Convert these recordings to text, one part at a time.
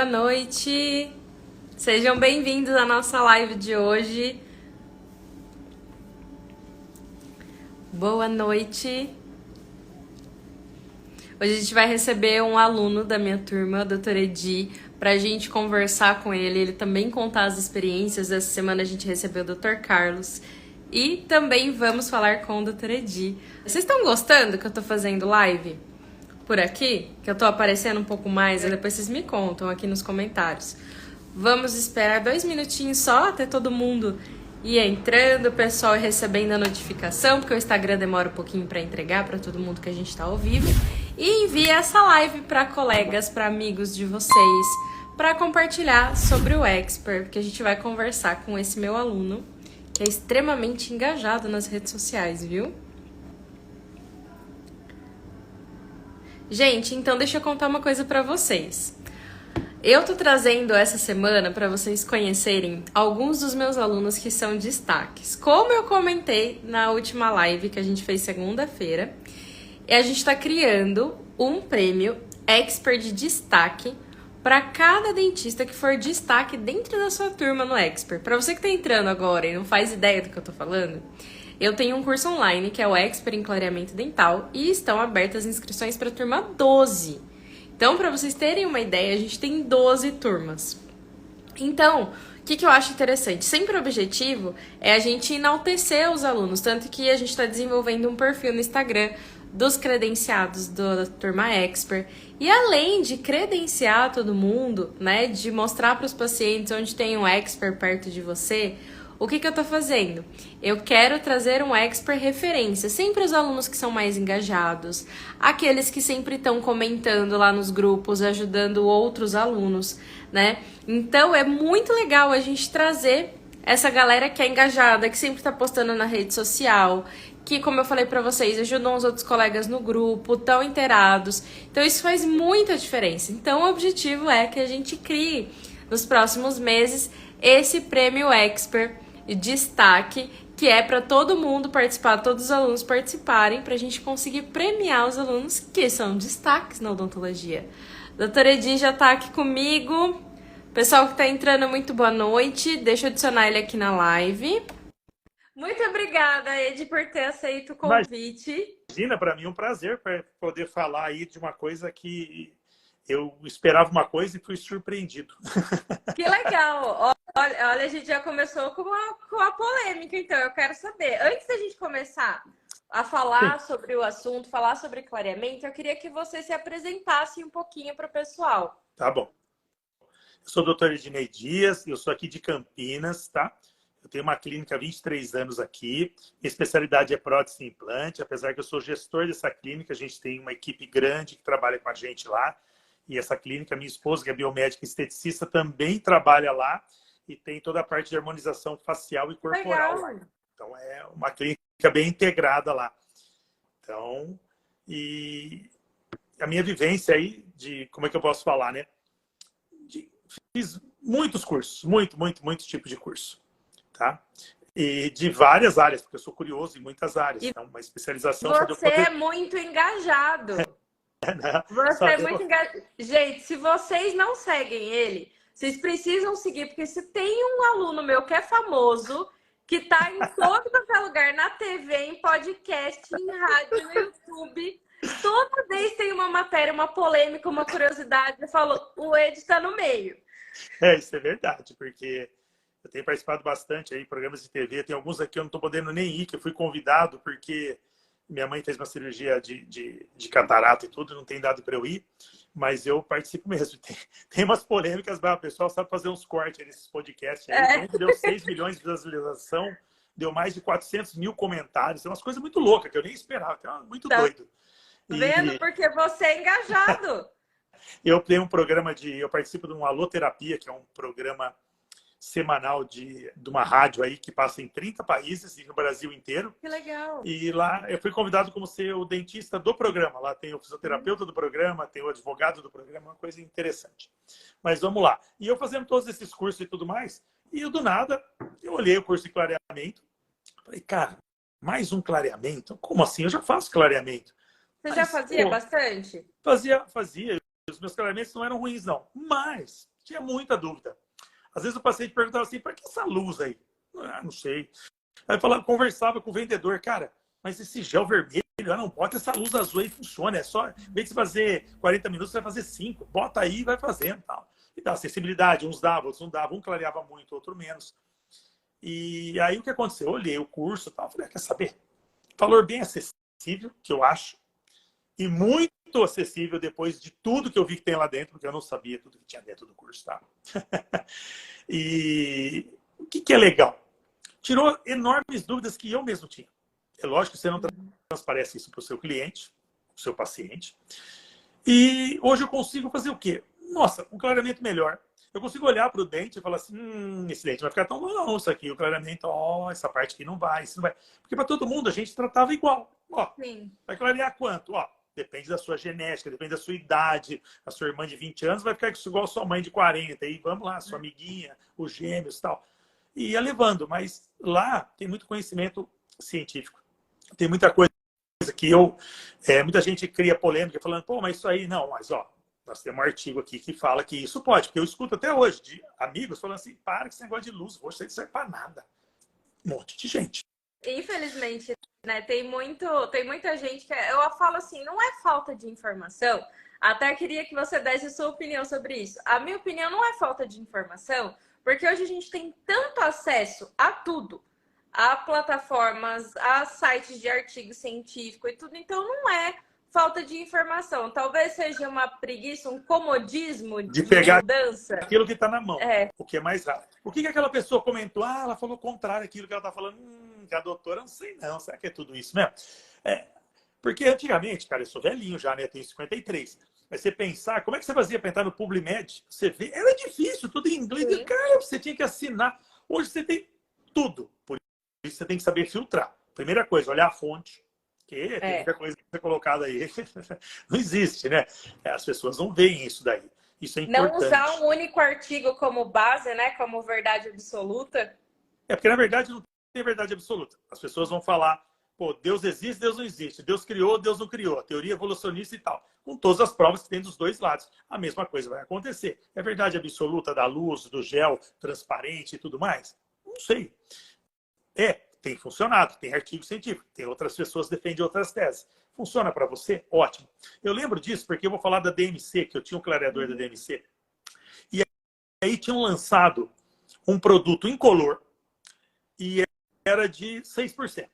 Boa noite! Sejam bem-vindos à nossa live de hoje. Boa noite! Hoje a gente vai receber um aluno da minha turma, o Dr. Edi, para a gente conversar com ele, ele também contar as experiências. Essa semana a gente recebeu o Dr. Carlos e também vamos falar com o Dr. Edi. Vocês estão gostando que eu tô fazendo live por aqui? Que eu tô aparecendo um pouco mais? E depois vocês me contam aqui nos comentários. Vamos esperar 2 minutinhos só até todo mundo ir entrando, o pessoal ir recebendo a notificação, porque o Instagram demora um pouquinho para entregar para todo mundo que a gente tá ao vivo. E envie essa live para colegas, para amigos de vocês, para compartilhar sobre o Expert, que a gente vai conversar com esse meu aluno, que é extremamente engajado nas redes sociais, viu? Gente, então deixa eu contar uma coisa para vocês. Eu tô trazendo essa semana para vocês conhecerem alguns dos meus alunos que são destaques. Como eu comentei na última live que a gente fez segunda-feira, a gente está criando um prêmio Expert de destaque para cada dentista que for destaque dentro da sua turma no Expert. Para você que está entrando agora e não faz ideia do que eu tô falando, eu tenho um curso online que é o Expert em Clareamento Dental e estão abertas as inscrições para a turma 12. Então, para vocês terem uma ideia, a gente tem 12 turmas. Então, o que eu acho interessante? Sempre o objetivo é a gente enaltecer os alunos, tanto que a gente está desenvolvendo um perfil no Instagram dos credenciados da turma Expert. E além de credenciar todo mundo, né, de mostrar para os pacientes onde tem um Expert perto de você, o que eu tô fazendo? Eu quero trazer um Expert referência, sempre os alunos que são mais engajados, aqueles que sempre estão comentando lá nos grupos, ajudando outros alunos, né? Então é muito legal a gente trazer essa galera que é engajada, que sempre tá postando na rede social, que, como eu falei pra vocês, ajudam os outros colegas no grupo, estão inteirados. Então isso faz muita diferença. Então o objetivo é que a gente crie, nos próximos meses, esse prêmio Expert destaque, que é para todo mundo participar, todos os alunos participarem, para a gente conseguir premiar os alunos que são destaques na odontologia. Doutora Edi já está aqui comigo. Pessoal que está entrando, muito boa noite. Deixa eu adicionar ele aqui na live. Muito obrigada, Edi, por ter aceito o convite. Imagina, para mim é um prazer poder falar aí de uma coisa que eu esperava uma coisa e fui surpreendido. Que legal! Olha, a gente já começou com a polêmica, então eu quero saber. Antes da gente começar a falar sobre o assunto, falar sobre clareamento, eu queria que você se apresentasse um pouquinho para o pessoal. Tá bom. Eu sou o Dr. Ednei Dias, eu sou aqui de Campinas, tá? Eu tenho uma clínica há 23 anos aqui. Minha especialidade é prótese e implante. Apesar que eu sou gestor dessa clínica, a gente tem uma equipe grande que trabalha com a gente lá. E essa clínica, minha esposa, que é biomédica e esteticista, também trabalha lá e tem toda a parte de harmonização facial e corporal lá. Então, é uma clínica bem integrada lá. Então, e a minha vivência aí, de como é que eu posso falar, né? Fiz muitos cursos, muitos tipos de curso, tá? E de várias áreas, porque eu sou curioso em muitas áreas. Então, uma especialização... Você é muito engajado. Você é muito engajado. Gente, se vocês não seguem ele, vocês precisam seguir, porque se tem um aluno meu que é famoso, que tá em todo qualquer lugar, na TV, em podcast, em rádio, no YouTube, toda vez tem uma matéria, uma polêmica, uma curiosidade, eu falo, o Ed tá no meio. Isso é verdade, porque eu tenho participado bastante aí em programas de TV, tem alguns aqui eu não tô podendo nem ir, que eu fui convidado porque minha mãe fez uma cirurgia de catarata e tudo, não tem dado para eu ir, mas eu participo mesmo. Tem umas polêmicas, o pessoal sabe fazer uns cortes nesses podcasts aí. Então, deu 6 milhões de visualização, deu mais de 400 mil comentários. É umas coisas muito loucas, que eu nem esperava, muito doido. Vendo? Porque você é engajado. Eu tenho um programa eu participo de uma Aloterapia, que é um programa semanal de uma rádio aí que passa em 30 países e no Brasil inteiro. Que legal. E lá eu fui convidado como ser o dentista do programa. Lá tem o fisioterapeuta do programa, tem o advogado do programa, uma coisa interessante. Mas vamos lá. E eu fazendo todos esses cursos e tudo mais, e eu do nada, eu olhei o curso de clareamento, falei, cara, mais um clareamento? Como assim? Eu já faço clareamento. Você já fazia bastante? Fazia. Os meus clareamentos não eram ruins, não. Mas Tinha muita dúvida. Às vezes o paciente perguntava assim, para que essa luz aí? Ah, não sei. Aí eu falava, conversava com o vendedor, cara, mas esse gel vermelho, não, bota essa luz azul aí, funciona. É só, em vez de fazer 40 minutos, você vai fazer 5. Bota aí e vai fazendo. Tal. E dá acessibilidade, uns davam, outros não davam. Um clareava muito, outro menos. E aí o que aconteceu? Eu olhei o curso e tal, falei, quer saber? Valor bem acessível, que eu acho, e muito acessível depois de tudo que eu vi que tem lá dentro, porque eu não sabia tudo que tinha dentro do curso, tá? E o que é legal? Tirou enormes dúvidas que eu mesmo tinha. É lógico que você não transparece isso para o seu cliente, para o seu paciente. E hoje eu consigo fazer o quê? Nossa, um clareamento melhor. Eu consigo olhar para o dente e falar assim, esse dente vai ficar tão bom, não, isso aqui, o clareamento, ó, essa parte aqui não vai, isso não vai. Porque para todo mundo a gente tratava igual. Ó, Sim. vai clarear quanto? Ó, depende da sua genética, depende da sua idade. A sua irmã de 20 anos vai ficar igual a sua mãe de 40. E vamos lá, sua amiguinha, os gêmeos e tal. E ia levando, mas lá tem muito conhecimento científico. Tem muita coisa que muita gente cria polêmica falando, pô, mas isso aí não, mas ó, nós temos um artigo aqui que fala que isso pode, porque eu escuto até hoje de amigos falando assim, para com esse negócio de luz, roxa, isso não serve para nada. Um monte de gente. Infelizmente, né, tem muita gente que eu falo assim, não é falta de informação. Até queria que você desse a sua opinião sobre isso. A minha opinião não é falta de informação, porque hoje a gente tem tanto acesso a tudo, a plataformas, a sites de artigo científico e tudo, então não é falta de informação. Talvez seja uma preguiça, um comodismo de pegar mudança. Aquilo que está na mão, o que é mais rápido. O que aquela pessoa comentou? Ah, ela falou o contrário, aquilo que ela está falando. Que a doutora, não sei não, será que é tudo isso mesmo? Porque antigamente, cara, eu sou velhinho já, né? Eu tenho 53. Mas você pensar, como é que você fazia para entrar no PubliMed? Você vê, era difícil, tudo em inglês. Sim. Cara, você tinha que assinar. Hoje você tem tudo. Por isso você tem que saber filtrar. Primeira coisa, olhar a fonte. Porque tem muita coisa que ser colocada aí. Não existe, né? As pessoas não veem isso daí. Isso é importante. Não usar um único artigo como base, né? Como verdade absoluta. Porque, na verdade, não tem verdade absoluta. As pessoas vão falar, pô, Deus existe, Deus não existe. Deus criou, Deus não criou. Teoria evolucionista e tal. Com todas as provas que tem dos dois lados. A mesma coisa vai acontecer. É verdade absoluta da luz, do gel transparente e tudo mais? Não sei. Tem funcionado, tem artigo científico, tem outras pessoas que defendem outras teses. Funciona para você? Ótimo. Eu lembro disso porque eu vou falar da DMC, que eu tinha um clareador da DMC. E aí tinham lançado um produto incolor e era de 6%.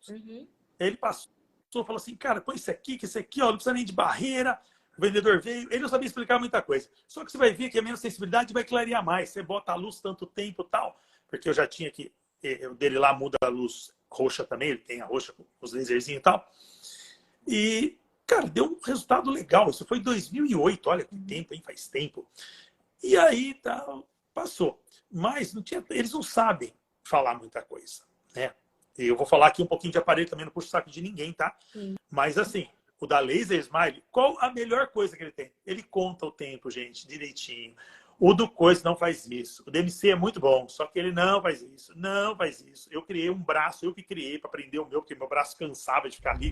Ele passou e falou assim, cara, põe isso aqui, ó, não precisa nem de barreira. O vendedor veio, ele não sabia explicar muita coisa. Só que você vai ver que a menos sensibilidade vai clarear mais. Você bota a luz tanto tempo e tal. Porque eu já tinha que... O dele lá muda a luz roxa também, ele tem a roxa com os laserzinhos e tal. E, cara, deu um resultado legal. Isso foi em 2008, olha que tempo, hein? Faz tempo. E aí, tá, passou. Mas eles não sabem falar muita coisa, né? E eu vou falar aqui um pouquinho de aparelho também, não puxo o saco de ninguém, tá? Mas, assim, o da Laser Smile, qual a melhor coisa que ele tem? Ele conta o tempo, gente, direitinho. O do Coisa não faz isso. O DMC é muito bom, só que ele não faz isso. Não faz isso. Eu criei um braço, eu que criei para prender o meu, porque meu braço cansava de ficar ali.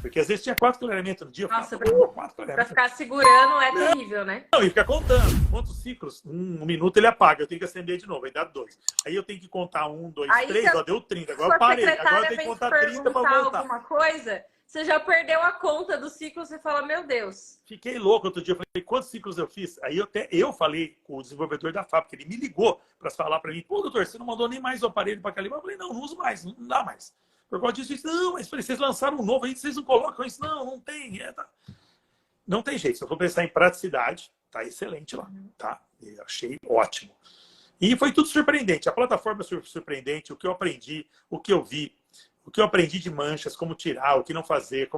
Porque às vezes tinha 4 clareamentos no dia. Nossa, para ficar segurando é terrível, né? Não, e fica contando. Quantos ciclos? Um minuto ele apaga. Eu tenho que acender de novo, aí dá 2. Aí eu tenho que contar 1, 2, 3. Ó, deu 30. Agora eu parei. Agora eu tenho que contar 30 para voltar. Alguma coisa, você já perdeu a conta do ciclo, você fala, meu Deus. Fiquei louco outro dia, eu falei, quantos ciclos eu fiz? Aí eu falei com o desenvolvedor da fábrica, ele me ligou para falar para mim, pô, doutor, você não mandou nem mais o aparelho para calibrar? Eu falei, não uso mais, não dá mais. Por causa disso, não, mas vocês lançaram um novo, aí vocês não colocam isso? Não tem. Não tem jeito, se eu for pensar em praticidade, tá excelente lá, tá? Eu achei ótimo. E foi tudo surpreendente, a plataforma é surpreendente, o que eu aprendi, o que eu vi, o que eu aprendi de manchas, como tirar, o que não fazer.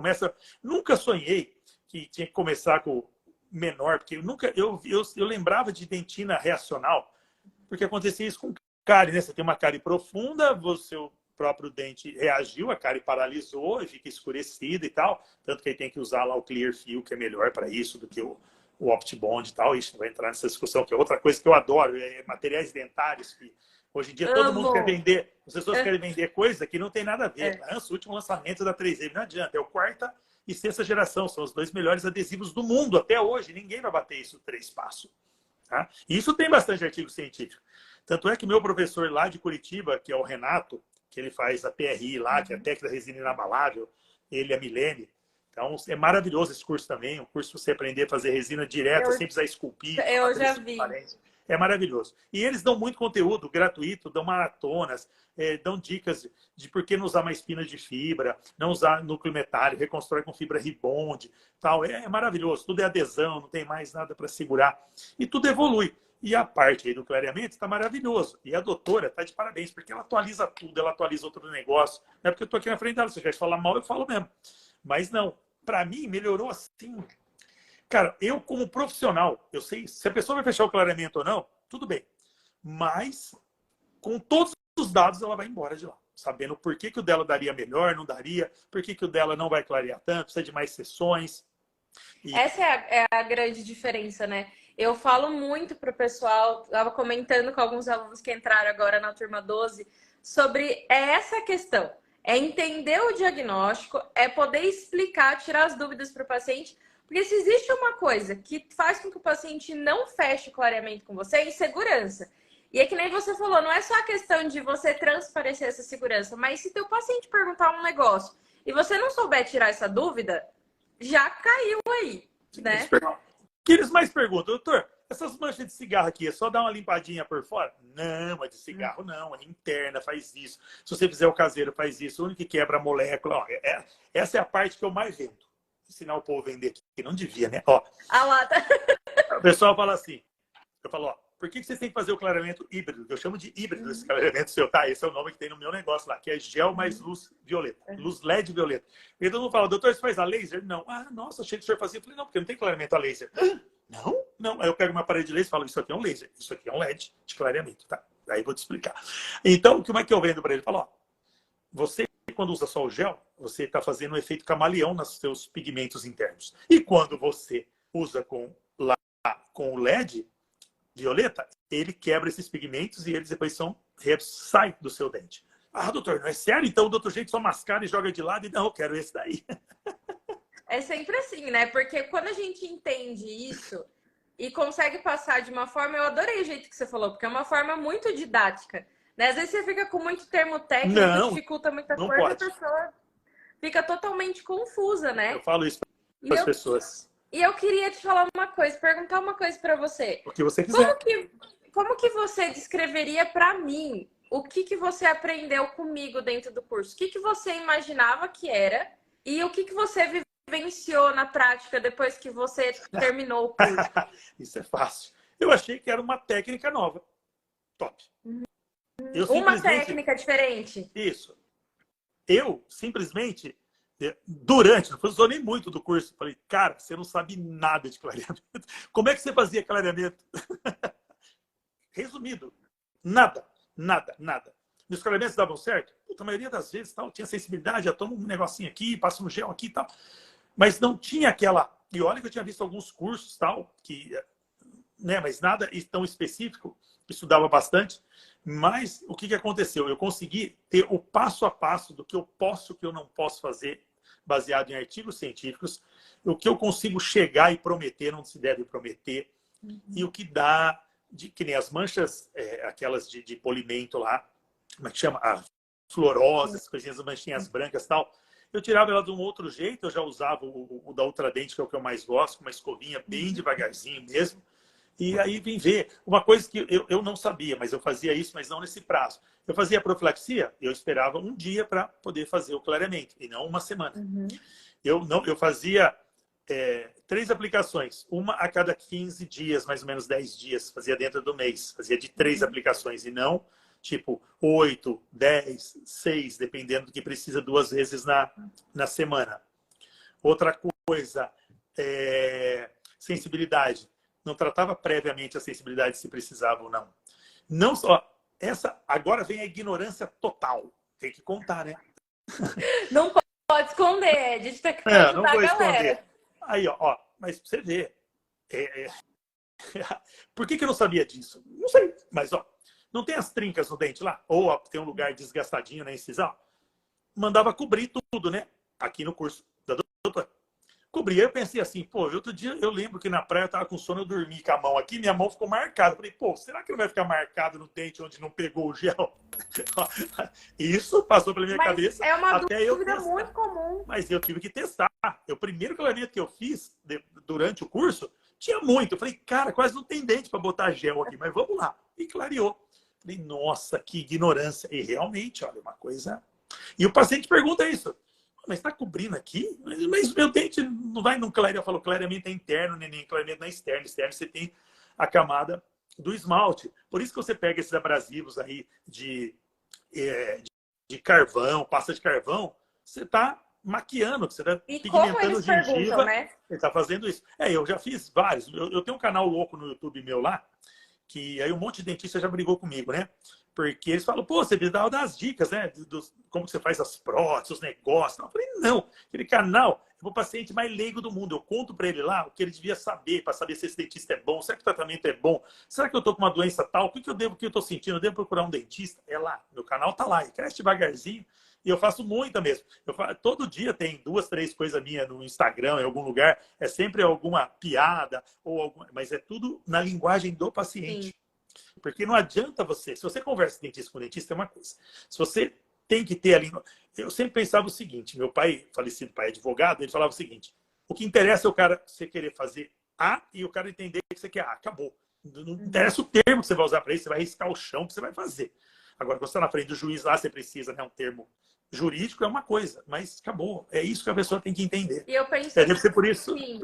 Nunca sonhei que tinha que começar com o menor, porque eu lembrava de dentina reacional, porque acontecia isso com cárie, né? Você tem uma cárie profunda, o seu próprio dente reagiu, a cárie paralisou e fica escurecida e tal. Tanto que aí tem que usar lá o Clearfield, que é melhor para isso do que o OptiBond e tal. Isso não vai entrar nessa discussão, que é outra coisa que eu adoro, materiais dentários que hoje em dia todo mundo quer vender, as pessoas querem vender coisa que não tem nada a ver. O último lançamento da 3M não adianta, é o 4ª e 6ª geração, são os 2 melhores adesivos do mundo até hoje, ninguém vai bater isso 3 passos. Tá? E isso tem bastante artigo científico. Tanto é que meu professor lá de Curitiba, que é o Renato, que ele faz a PRI lá, que é a técnica da resina inabalável, ele e a Milene. Então, é maravilhoso esse curso também, um curso para você aprender a fazer resina direto, sem precisar esculpir. Eu já vi. É maravilhoso. E eles dão muito conteúdo gratuito, dão maratonas, dão dicas de por que não usar mais pina de fibra, não usar núcleo metálico, reconstrói com fibra Ribond, tal. É maravilhoso. Tudo é adesão, não tem mais nada para segurar. E tudo evolui. E a parte aí do clareamento está maravilhoso. E a doutora está de parabéns, porque ela atualiza tudo, ela atualiza outro negócio. Não é porque eu estou aqui na frente dela, se eu quer falar mal, eu falo mesmo. Mas não, para mim melhorou assim. Cara, eu como profissional, eu sei se a pessoa vai fechar o clareamento ou não, tudo bem. Mas com todos os dados ela vai embora de lá, sabendo por que o dela daria melhor, não daria, por que o dela não vai clarear tanto, precisa de mais sessões. E... Essa é a grande diferença, né? Eu falo muito para o pessoal, estava comentando com alguns alunos que entraram agora na turma 12, sobre essa questão. É entender o diagnóstico, é poder explicar, tirar as dúvidas para o paciente. Porque se existe uma coisa que faz com que o paciente não feche o clareamento com você, é insegurança. E é que nem você falou, não é só a questão de você transparecer essa segurança, mas se teu paciente perguntar um negócio e você não souber tirar essa dúvida, já caiu aí, né? O que eles mais perguntam, doutor, essas manchas de cigarro aqui, é só dar uma limpadinha por fora? Não, é de cigarro não, é interna, faz isso. Se você fizer o caseiro, faz isso. O único que quebra a molécula, ó, essa é a parte que eu mais vendo. Ensinar o povo a vender aqui, que não devia, né? Ó, a lata. O pessoal fala assim, eu falo, ó, por que vocês têm que fazer o clareamento híbrido? Eu chamo de híbrido esse clareamento seu, tá? Esse é o nome que tem no meu negócio lá, que é gel mais luz violeta, luz LED violeta. E todo mundo fala, doutor, você faz a laser? Não. Ah, nossa, achei que o senhor fazia. Eu falei, não, porque não tem clareamento a laser. Não? Não. Aí eu pego uma parede de laser e falo, isso aqui é um laser, isso aqui é um LED de clareamento, tá? Aí eu vou te explicar. Então, como é que eu vendo para ele? Eu falo, ó, você, quando usa só o gel, você está fazendo um efeito camaleão nos seus pigmentos internos. E quando você usa com o LED violeta, ele quebra esses pigmentos e eles depois saem do seu dente. Ah, doutor, não é sério? Então o doutor jeito só mascara e joga de lado e não, eu quero esse daí. É sempre assim, né? Porque quando a gente entende isso e consegue passar de uma forma, eu adorei o jeito que você falou, porque é uma forma muito didática. Né? Às vezes você fica com muito termo técnico, dificulta muita coisa, e a pessoa fica totalmente confusa, né? Eu falo isso para as pessoas. E eu queria te falar uma coisa, perguntar uma coisa para você. O que você quiser. Como que você descreveria para mim o que você aprendeu comigo dentro do curso? O que você imaginava que era e o que você vivenciou na prática depois que você terminou o curso? Isso é fácil. Eu achei que era uma técnica nova. Top. Uma técnica diferente. Isso. Eu simplesmente, não usou nem muito do curso, falei, cara, você não sabe nada de clareamento. Como é que você fazia clareamento? Resumido, nada. Meus clareamentos davam certo? Puta, a maioria das vezes tal, tinha sensibilidade, já tomo um negocinho aqui, passo um gel aqui e tal. Mas não tinha aquela... E olha que eu tinha visto alguns cursos tal, né, mas nada tão específico, estudava bastante. Mas o que aconteceu? Eu consegui ter o passo a passo do que eu posso, o que eu não posso fazer, baseado em artigos científicos, o que eu consigo chegar e prometer, não se deve prometer, e o que dá, que nem as manchas, aquelas de polimento lá, como é que chama? Fluorosas, coisinhas, manchinhas brancas e tal. Eu tirava ela de um outro jeito, eu já usava o da Ultradente, que é o que eu mais gosto, com uma escovinha bem devagarzinho mesmo. E aí vim ver uma coisa que eu não sabia, mas eu fazia isso, mas não nesse prazo. Eu fazia a profilaxia, eu esperava um dia para poder fazer o clareamento, e não uma semana. Eu fazia 3 aplicações, uma a cada 15 dias, mais ou menos 10 dias, fazia dentro do mês. Fazia de 3 aplicações, e não tipo 8, 10, 6, dependendo do que precisa 2 vezes na semana. Outra coisa, sensibilidade. Não tratava previamente a sensibilidade se precisava ou não. Não só agora vem a ignorância total. Tem que contar, né? Não pode esconder, a gente tem que ajudar não vou a galera. Esconder. Aí, ó, mas pra você ver. Por que eu não sabia disso? Não sei, mas ó, não tem as trincas no dente lá? Ou ó, tem um lugar desgastadinho na incisão? Mandava cobrir tudo, né? Aqui no curso da doutora. cobri. Aí eu pensei assim, pô, outro dia eu lembro que na praia eu tava com sono, eu dormi com a mão aqui, minha mão ficou marcada. Falei, pô, será que não vai ficar marcado no dente onde não pegou o gel? Isso passou pela minha Mas cabeça é uma até eu dúvida muito testar. comum. Mas eu tive que testar. O primeiro clareamento que eu fiz durante o curso tinha muito. Eu falei, cara, quase não tem dente para botar gel aqui, mas vamos lá. E clareou. Falei, nossa, que ignorância. E realmente, olha, uma coisa. E o paciente pergunta isso. Mas está cobrindo aqui? Mas meu dente não vai no clareamento. Eu falo, clareamento é interno, neném, clareamento não é externo. Externo você tem a camada do esmalte. Por isso que você pega esses abrasivos aí de carvão, pasta de carvão, você está maquiando, você está E como pigmentando eles perguntam, gengiva, né? você está fazendo isso. Eu já fiz vários. Eu tenho um canal louco no YouTube meu lá, que aí um monte de dentista já brigou comigo, né? Porque eles falam, pô, você precisa dar as dicas, né? Como você faz as próteses, os negócios. Eu falei, não, aquele canal é o paciente mais leigo do mundo. Eu conto para ele lá o que ele devia saber, para saber se esse dentista é bom, será que o tratamento é bom, será que eu tô com uma doença tal, o que eu devo, o que eu tô sentindo, eu devo procurar um dentista? É lá, meu canal tá lá, e cresce devagarzinho. E eu faço muita mesmo. Todo dia tem 2, 3 coisas minhas no Instagram, em algum lugar. É sempre alguma piada, mas é tudo na linguagem do paciente. Sim. Porque não adianta você. Se você conversa dentista com dentista, é uma coisa. Se você tem que ter ali. Eu sempre pensava o seguinte: meu pai, falecido pai advogado, ele falava o seguinte: o que interessa é o cara você querer fazer A e o cara entender que você quer A. Acabou. Não interessa o termo que você vai usar para isso, você vai riscar o chão que você vai fazer. Agora, quando você está na frente do juiz lá, você precisa, né? Um termo jurídico é uma coisa, mas acabou. É isso que a pessoa tem que entender. E eu penso Deve ser por isso. que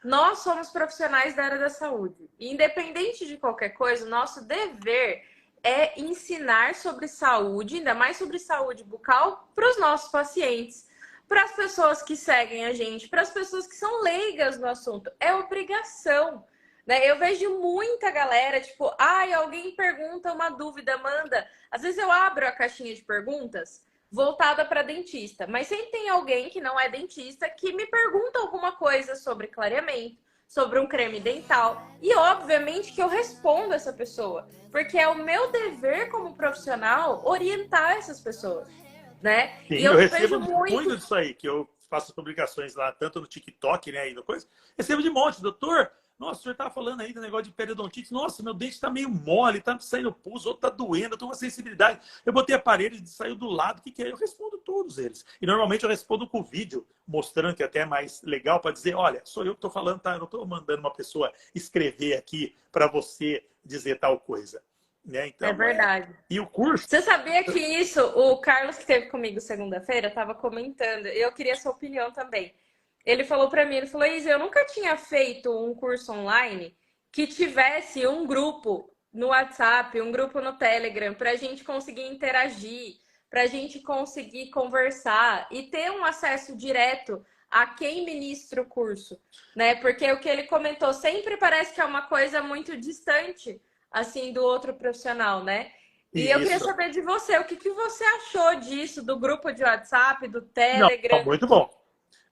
nós somos profissionais da área da saúde. E, independente de qualquer coisa, o nosso dever é ensinar sobre saúde, ainda mais sobre saúde bucal, para os nossos pacientes, para as pessoas que seguem a gente, para as pessoas que são leigas no assunto. É obrigação. Né? Eu vejo muita galera, tipo, alguém pergunta uma dúvida, manda. Às vezes eu abro a caixinha de perguntas voltada para dentista, mas sempre tem alguém que não é dentista que me pergunta alguma coisa sobre clareamento, sobre um creme dental, e obviamente que eu respondo essa pessoa, porque é o meu dever como profissional orientar essas pessoas, né? Sim, E eu eu recebo vejo muito disso aí, que eu faço publicações lá, tanto no TikTok, né, e no coisa. Recebo de monte, doutor. Nossa, o senhor tá falando aí do negócio de periodontite. Nossa, meu dente tá meio mole, tá saindo pus, outro tá doendo, eu tô com uma sensibilidade. Eu botei aparelho e saiu do lado, o que é? Eu respondo todos eles. E normalmente eu respondo com vídeo, mostrando que até é mais legal para dizer, olha, sou eu que tô falando, tá? Eu não tô mandando uma pessoa escrever aqui para você dizer tal coisa. Né? Então, é verdade. E o curso... Você sabia que isso, o Carlos que esteve comigo segunda-feira, estava comentando, eu queria sua opinião também. Ele falou para mim, ele falou, Isa, eu nunca tinha feito um curso online que tivesse um grupo no WhatsApp, um grupo no Telegram, para a gente conseguir interagir, para a gente conseguir conversar e ter um acesso direto a quem ministra o curso, né? Porque o que ele comentou sempre parece que é uma coisa muito distante, assim, do outro profissional, né? E eu queria saber de você, o que você achou disso, do grupo de WhatsApp, do Telegram? Não, muito bom.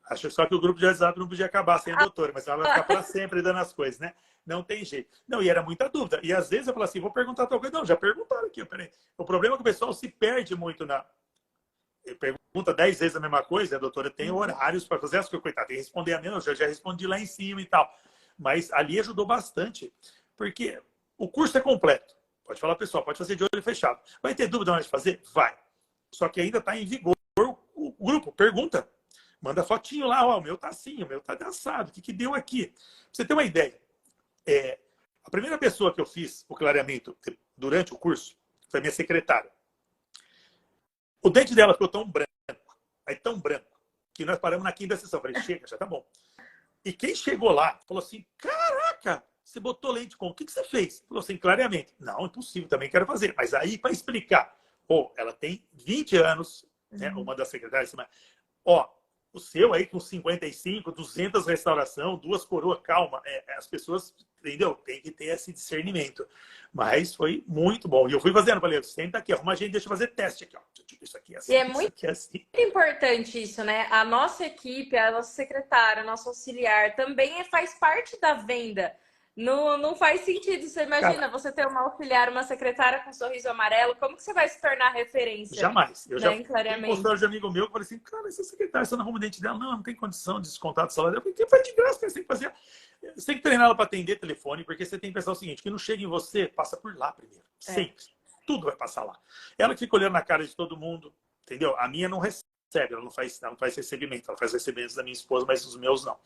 Acho só que o grupo de WhatsApp não podia acabar sem a doutora, mas ela vai ficar para sempre dando as coisas, né? Não tem jeito. Não, e era muita dúvida. E às vezes eu falo assim, vou perguntar tal coisa. Não, já perguntaram aqui. Peraí. O problema é que o pessoal se perde muito na... Pergunta 10 vezes a mesma coisa, a doutora tem horários para fazer as coisas. Coitada, tem que responder a mesma. Eu já respondi lá em cima e tal. Mas ali ajudou bastante, porque o curso é completo. Pode falar, pessoal, pode fazer de olho fechado. Vai ter dúvida na hora de fazer? Vai. Só que ainda está em vigor o grupo. Pergunta. Manda fotinho lá, ó, o meu tá assim, o meu tá assado, o que deu aqui? Pra você ter uma ideia, a primeira pessoa que eu fiz o clareamento durante o curso foi a minha secretária. O dente dela ficou tão branco, que nós paramos na quinta sessão. Falei, chega, já tá bom. E quem chegou lá falou assim, caraca, você botou lente com o que você fez? Falou assim, clareamento. Não, impossível, também quero fazer. Mas aí, para explicar, ela tem 20 anos, né, uma das secretárias, o seu aí com 55, 200 restauração, 2 coroas, calma. As pessoas, entendeu? Tem que ter esse discernimento. Mas foi muito bom. E eu fui fazendo, falei, senta aqui, arruma a gente, deixa eu fazer teste aqui, ó. Isso aqui é assim, E é isso muito aqui é assim. importante isso, né? A nossa equipe, a nossa secretária, a nossa auxiliar também faz parte da venda Não faz sentido. Você imagina Cara, você ter uma auxiliar, uma secretária com um sorriso amarelo, como que você vai se tornar referência, jamais. Eu já né, em fui em consultório clareamento? de amigo meu que falei assim, cara, essa secretária, você não arruma o dente dela? Não, não tem condição de descontar do salário dela. Eu falei, que faz de graça, cara, você tem que fazer. Você tem que treinar ela para atender telefone, porque você tem que pensar o seguinte, que não chega em você, passa por lá primeiro. É. Sempre. Tudo vai passar lá. Ela que fica olhando na cara de todo mundo, entendeu? A minha não recebe, ela não faz recebimento, ela faz recebimentos da minha esposa, mas os meus não.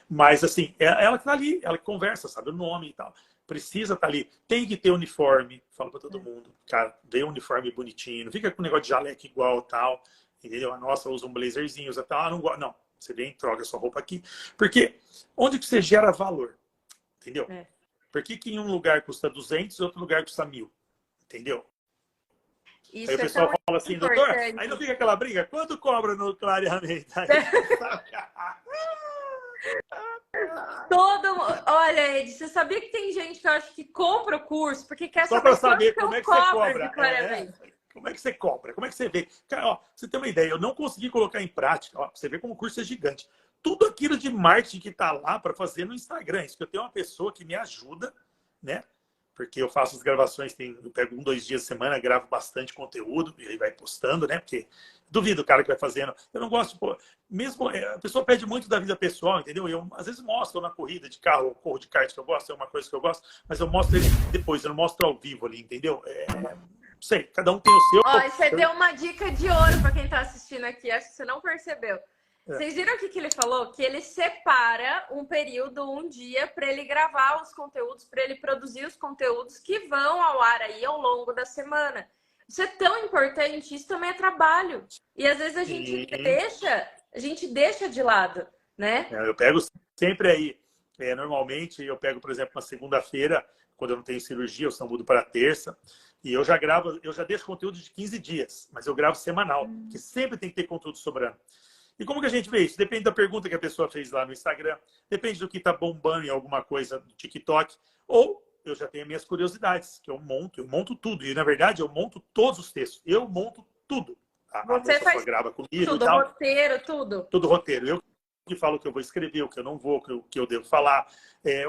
Mas, assim, ela que tá ali, ela que conversa, sabe o nome e tal. Precisa estar ali. Tem que ter uniforme. Fala para todo mundo. Cara, dê um uniforme bonitinho. Não fica com o negócio de jaleco igual tal. Entendeu? A nossa usa um blazerzinho, usa tal. Não. Você vem, troca sua roupa aqui. Porque onde que você gera valor? Entendeu? É. Por que em um lugar custa 200 e outro lugar custa 1.000? Entendeu? Aí o Isso é pessoal tão fala assim, doutor, aí não importante. fica aquela briga? Quanto cobra no clareamento? Aí, Olha, Ed, você sabia que tem gente que eu acho que compra o curso porque quer só para saber quanto saber que como eu é que você cobro de cobra. clareamento? Como é que você cobra? Como é que você vê? Cara, ó, você tem uma ideia, eu não consegui colocar em prática. Ó, você vê como o curso é gigante. Tudo aquilo de marketing que está lá para fazer no Instagram. Isso que eu tenho uma pessoa que me ajuda, né? Porque eu faço as gravações, eu pego 1, 2 dias a semana, gravo bastante conteúdo e aí vai postando, né? Porque duvido o cara que vai fazendo. Eu não gosto, pô, mesmo a pessoa pede muito da vida pessoal, entendeu? Eu às vezes mostro na corrida de carro, ou corro de kart que eu gosto, é uma coisa que eu gosto, mas eu mostro ele depois, eu não mostro ao vivo ali, entendeu? Não sei, cada um tem o seu. Ó, e você deu uma dica de ouro para quem está assistindo aqui, acho que você não percebeu. É. Vocês viram o que ele falou? Que ele separa um período, um dia, para ele gravar os conteúdos, para ele produzir os conteúdos que vão ao ar aí ao longo da semana. Isso é tão importante, isso também é trabalho. E às vezes Sim. a gente deixa de lado, né? Eu pego sempre aí. Normalmente eu pego, por exemplo, uma segunda-feira, quando eu não tenho cirurgia, eu só mudo para terça. E eu já gravo, eu já deixo conteúdo de 15 dias, mas eu gravo semanal, porque sempre tem que ter conteúdo sobrando. E como que a gente vê isso? Depende da pergunta que a pessoa fez lá no Instagram, depende do que está bombando em alguma coisa do TikTok, ou eu já tenho minhas curiosidades, que eu monto tudo. E, na verdade, eu monto todos os textos. Eu monto tudo. A Você moça só faz grava comigo e tudo, tal. roteiro, tudo. Tudo roteiro. Eu que falo o que eu vou escrever, o que eu não vou, o que eu devo falar.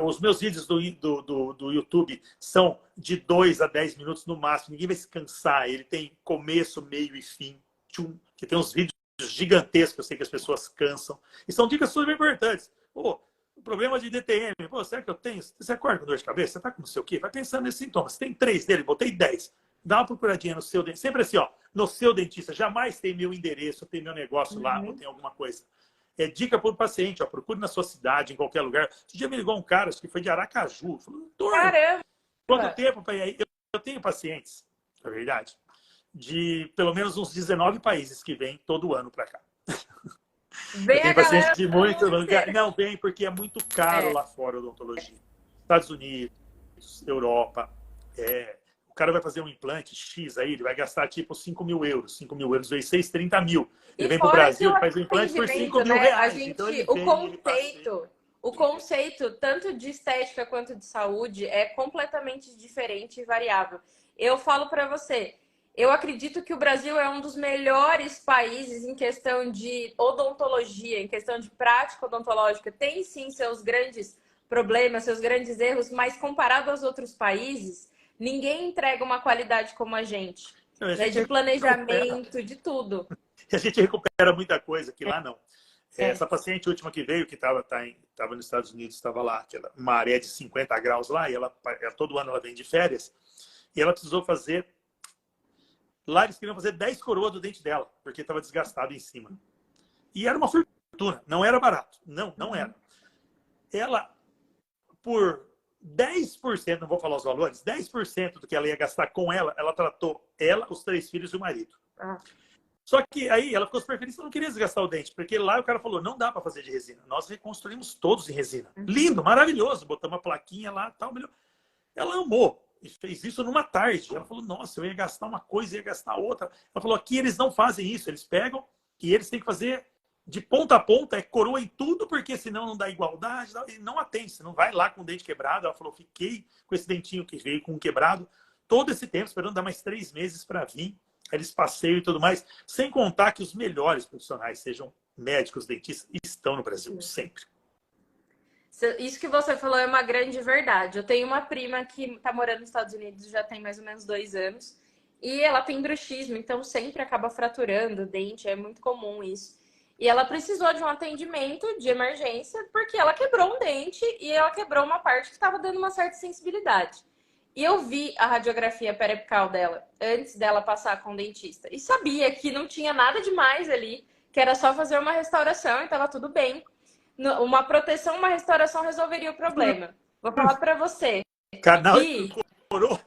Os meus vídeos do YouTube são de 2 a 10 minutos no máximo. Ninguém vai se cansar. Ele tem começo, meio e fim. Tchum, que tem uns vídeos gigantescos, eu sei que as pessoas cansam. E são dicas super importantes. Pô, o problema de DTM, pô, será que eu tenho? Você acorda com dor de cabeça? Você tá com não sei o quê? Vai pensando nesses sintomas. Tem 3 dele, botei 10. Dá uma procuradinha no seu dentista. Sempre assim, ó, no seu dentista. Jamais tem meu endereço, tem meu negócio lá, ou tem alguma coisa. Dica para o paciente, ó, procure na sua cidade, em qualquer lugar. Esse dia me ligou um cara, acho que foi de Aracaju. Falou, doutor, Caramba! quanto tempo para ir aí? Eu tenho pacientes, na verdade, de pelo menos uns 19 países que vêm todo ano para cá. Eu Vem a tenho pacientes galera de do muito mundo lugar. inteiro. Não, vem porque é muito caro É. lá fora a odontologia. Estados Unidos, Europa. O cara vai fazer um implante X aí, ele vai gastar tipo 5.000 euros. 5.000 euros vezes 6, 30 mil. Ele E vem para o fora que Brasil, o ele faz o implante por 5 atendimento, mil né? A reais. Então ele gente, vem, ele passeia. o conceito, tanto de estética quanto de saúde, é completamente diferente e variável. Eu falo para você, eu acredito que o Brasil é um dos melhores países em questão de odontologia, em questão de prática odontológica. Tem sim seus grandes problemas, seus grandes erros, mas comparado aos outros países, ninguém entrega uma qualidade como a gente, Então, a né? gente De recupera. planejamento, de tudo. E a gente recupera muita coisa que lá não. É. Essa paciente última que veio, que estava nos Estados Unidos, estava lá, uma maré de 50 graus lá, e todo ano ela vem de férias, e ela precisou fazer. Lá eles queriam fazer 10 coroas do dente dela, porque estava desgastado em cima. E era uma fortuna, não era barato. Não, não era. Ela, por 10%, não vou falar os valores, 10% do que ela ia gastar com ela tratou ela, os 3 filhos e o marido. Ah. Só que aí ela ficou super feliz, não queria desgastar o dente, porque lá o cara falou, não dá para fazer de resina. Nós reconstruímos todos em resina. Lindo, maravilhoso. Botamos uma plaquinha lá, tal. Ela amou e fez isso numa tarde. Ela falou, nossa, eu ia gastar uma coisa, ia gastar outra. Ela falou, aqui eles não fazem isso, eles pegam e eles têm que fazer de ponta a ponta, coroa em tudo, porque senão não dá igualdade. E não atende, você não vai lá com o dente quebrado. Ela falou, fiquei com esse dentinho que veio com o quebrado todo esse tempo, esperando dar mais 3 meses para vir. Eles passeiam e tudo mais, sem contar que os melhores profissionais, sejam médicos, dentistas, estão no Brasil, sempre. Isso que você falou é uma grande verdade. Eu tenho uma prima que está morando nos Estados Unidos já tem mais ou menos 2 anos. E ela tem bruxismo, então sempre acaba fraturando o dente, é muito comum isso. E ela precisou de um atendimento de emergência porque ela quebrou um dente e ela quebrou uma parte que estava dando uma certa sensibilidade. E eu vi a radiografia periapical dela antes dela passar com o dentista. E sabia que não tinha nada demais ali, que era só fazer uma restauração e estava tudo bem. Uma proteção, uma restauração resolveria o problema. Vou falar para você Canal que coroa.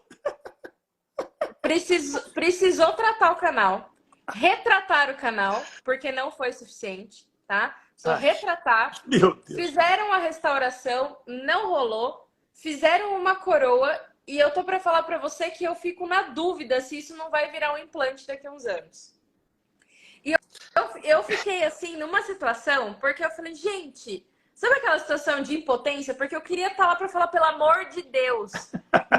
precisou tratar o canal, retratar o canal, porque não foi suficiente, tá? Só retratar. Meu Deus. Fizeram a restauração, não rolou. Fizeram uma coroa e eu tô para falar para você que eu fico na dúvida se isso não vai virar um implante daqui a uns anos. E eu fiquei assim numa situação, porque eu falei, gente, sabe aquela situação de impotência? Porque eu queria estar lá para falar, pelo amor de Deus.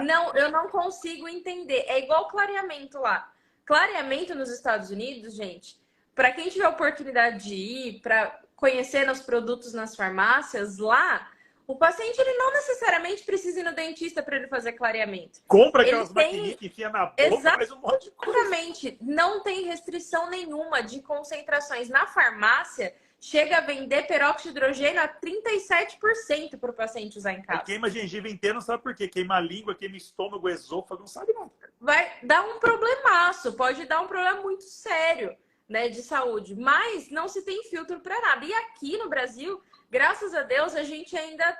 Não, eu não consigo entender. É igual clareamento lá. Clareamento nos Estados Unidos, gente, para quem tiver oportunidade de ir, para conhecer os produtos nas farmácias, lá, o paciente ele não necessariamente precisa ir no dentista para ele fazer clareamento. Compra aquelas maquininhas que enfia na boca, faz um monte de coisa. Exatamente. Não tem restrição nenhuma de concentrações. Na farmácia, chega a vender peróxido de hidrogênio a 37% para o paciente usar em casa. Queima a gengiva inteira, não sabe por quê. Queima a língua, queima o estômago, o esôfago, não sabe nada. Vai dar um problemaço, pode dar um problema muito sério, né, de saúde. Mas não se tem filtro para nada. E aqui no Brasil, graças a Deus, a gente ainda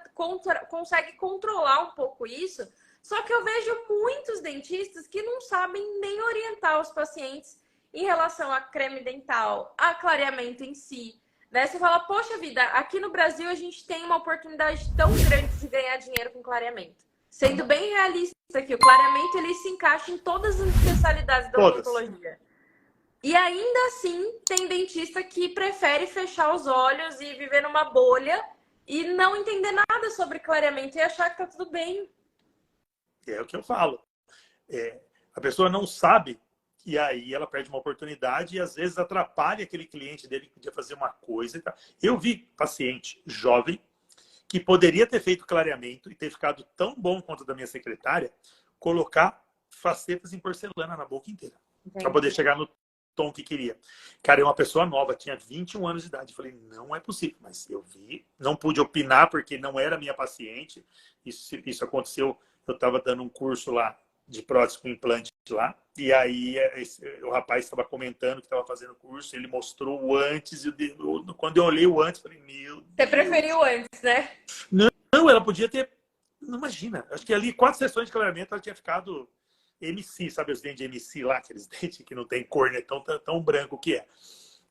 consegue controlar um pouco isso. Só que eu vejo muitos dentistas que não sabem nem orientar os pacientes em relação a creme dental, a clareamento em si. Né? Você fala, poxa vida, aqui no Brasil a gente tem uma oportunidade tão grande de ganhar dinheiro com clareamento. Sendo bem realista aqui, o clareamento ele se encaixa em todas as especialidades da odontologia. E ainda assim, tem dentista que prefere fechar os olhos e viver numa bolha e não entender nada sobre clareamento e achar que tá tudo bem. É o que eu falo. A pessoa não sabe e aí ela perde uma oportunidade e às vezes atrapalha aquele cliente dele que podia fazer uma coisa. E tal. Eu vi paciente jovem que poderia ter feito clareamento e ter ficado tão bom quanto da minha secretária, colocar facetas em porcelana na boca inteira. Para poder chegar no tom que queria. Cara, é uma pessoa nova, tinha 21 anos de idade. Eu falei, não é possível. Mas eu vi, não pude opinar porque não era minha paciente. Isso aconteceu, eu estava dando um curso lá de prótese com implante lá. E aí o rapaz estava comentando que estava fazendo o curso, ele mostrou o antes. Quando eu olhei o antes, eu falei, meu Deus. Você preferiu antes, né? Não, ela podia ter... Não imagina. Acho que ali 4 sessões de clareamento ela tinha ficado... MC, sabe os dentes de MC lá? Aqueles dentes que não tem cor, né? Tão branco que é.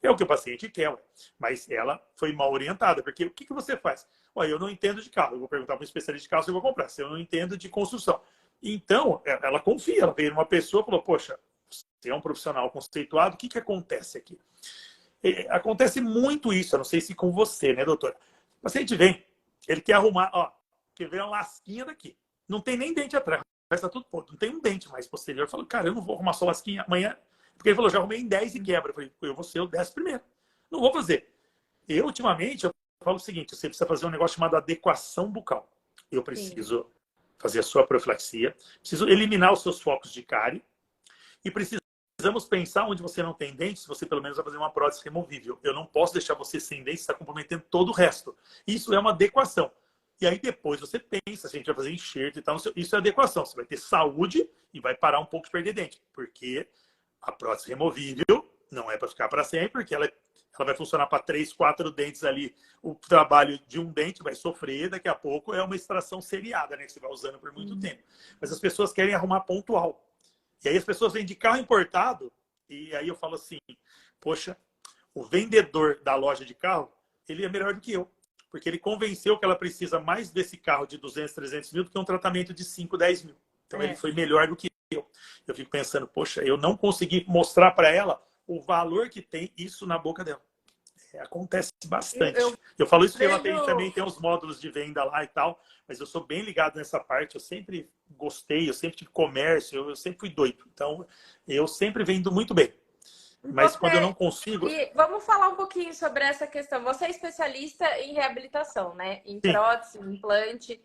É o que o paciente quer, ué. Mas ela foi mal orientada. Porque o que você faz? Olha, eu não entendo de carro. Eu vou perguntar para um especialista de carro se eu vou comprar. Se eu não entendo de construção. Então, ela confia. Ela veio numa pessoa e falou, poxa, você é um profissional conceituado. O que acontece aqui? Acontece muito isso. Eu não sei se com você, né, doutora? O paciente vem, ele quer arrumar, ó, quer ver uma lasquinha daqui. Não tem nem dente atrás. Mas tá tudo pronto. Não tem um dente mais posterior. Eu falo, cara, eu não vou arrumar só lasquinha amanhã. Porque ele falou, já arrumei em 10 e quebra. Eu falei, eu vou ser o 10 primeiro. Não vou fazer. Ultimamente, eu falo o seguinte, você precisa fazer um negócio chamado adequação bucal. Eu preciso fazer a sua profilaxia, preciso eliminar os seus focos de cárie e precisamos pensar onde você não tem dente, se você pelo menos vai fazer uma prótese removível. Eu não posso deixar você sem dente, você está comprometendo todo o resto. Isso é uma adequação. E aí depois você pensa, se a gente vai fazer enxerto e tal, isso é adequação. Você vai ter saúde e vai parar um pouco de perder dente. Porque a prótese removível não é para ficar para sempre, porque ela vai funcionar para 3, 4 dentes ali. O trabalho de um dente vai sofrer, daqui a pouco é uma extração seriada, né? Que você vai usando por muito tempo. Mas as pessoas querem arrumar pontual. E aí as pessoas vêm de carro importado, e aí eu falo assim, poxa, o vendedor da loja de carro, ele é melhor do que eu. Porque ele convenceu que ela precisa mais desse carro de 200, 300 mil do que um tratamento de 5, 10 mil. Então ele foi melhor do que eu. Eu fico pensando, poxa, eu não consegui mostrar para ela o valor que tem isso na boca dela. Acontece bastante. Eu falo isso porque ela também tem os módulos de venda lá e tal, mas eu sou bem ligado nessa parte. Eu sempre gostei, eu sempre tive comércio, eu sempre fui doido. Então, eu sempre vendo muito bem. Mas quando eu não consigo... E vamos falar um pouquinho sobre essa questão. Você é especialista em reabilitação, né? Em Sim, prótese, em implante.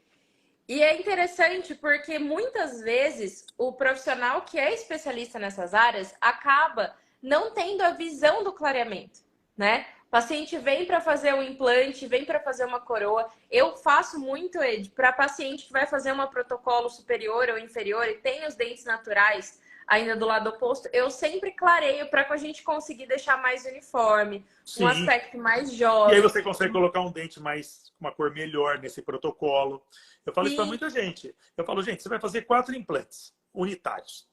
E é interessante porque muitas vezes o profissional que é especialista nessas áreas acaba não tendo a visão do clareamento, né? O paciente vem para fazer um implante, vem para fazer uma coroa. Eu faço muito, Ed, para paciente que vai fazer um protocolo superior ou inferior e tem os dentes naturais ainda do lado oposto, eu sempre clareio para que a gente conseguir deixar mais uniforme, um sim. aspecto mais E aí jovem. você consegue colocar um dente mais, uma cor melhor nesse protocolo. Eu falo isso para Sim, muita gente. Eu falo, gente, você vai fazer 4 implantes unitários.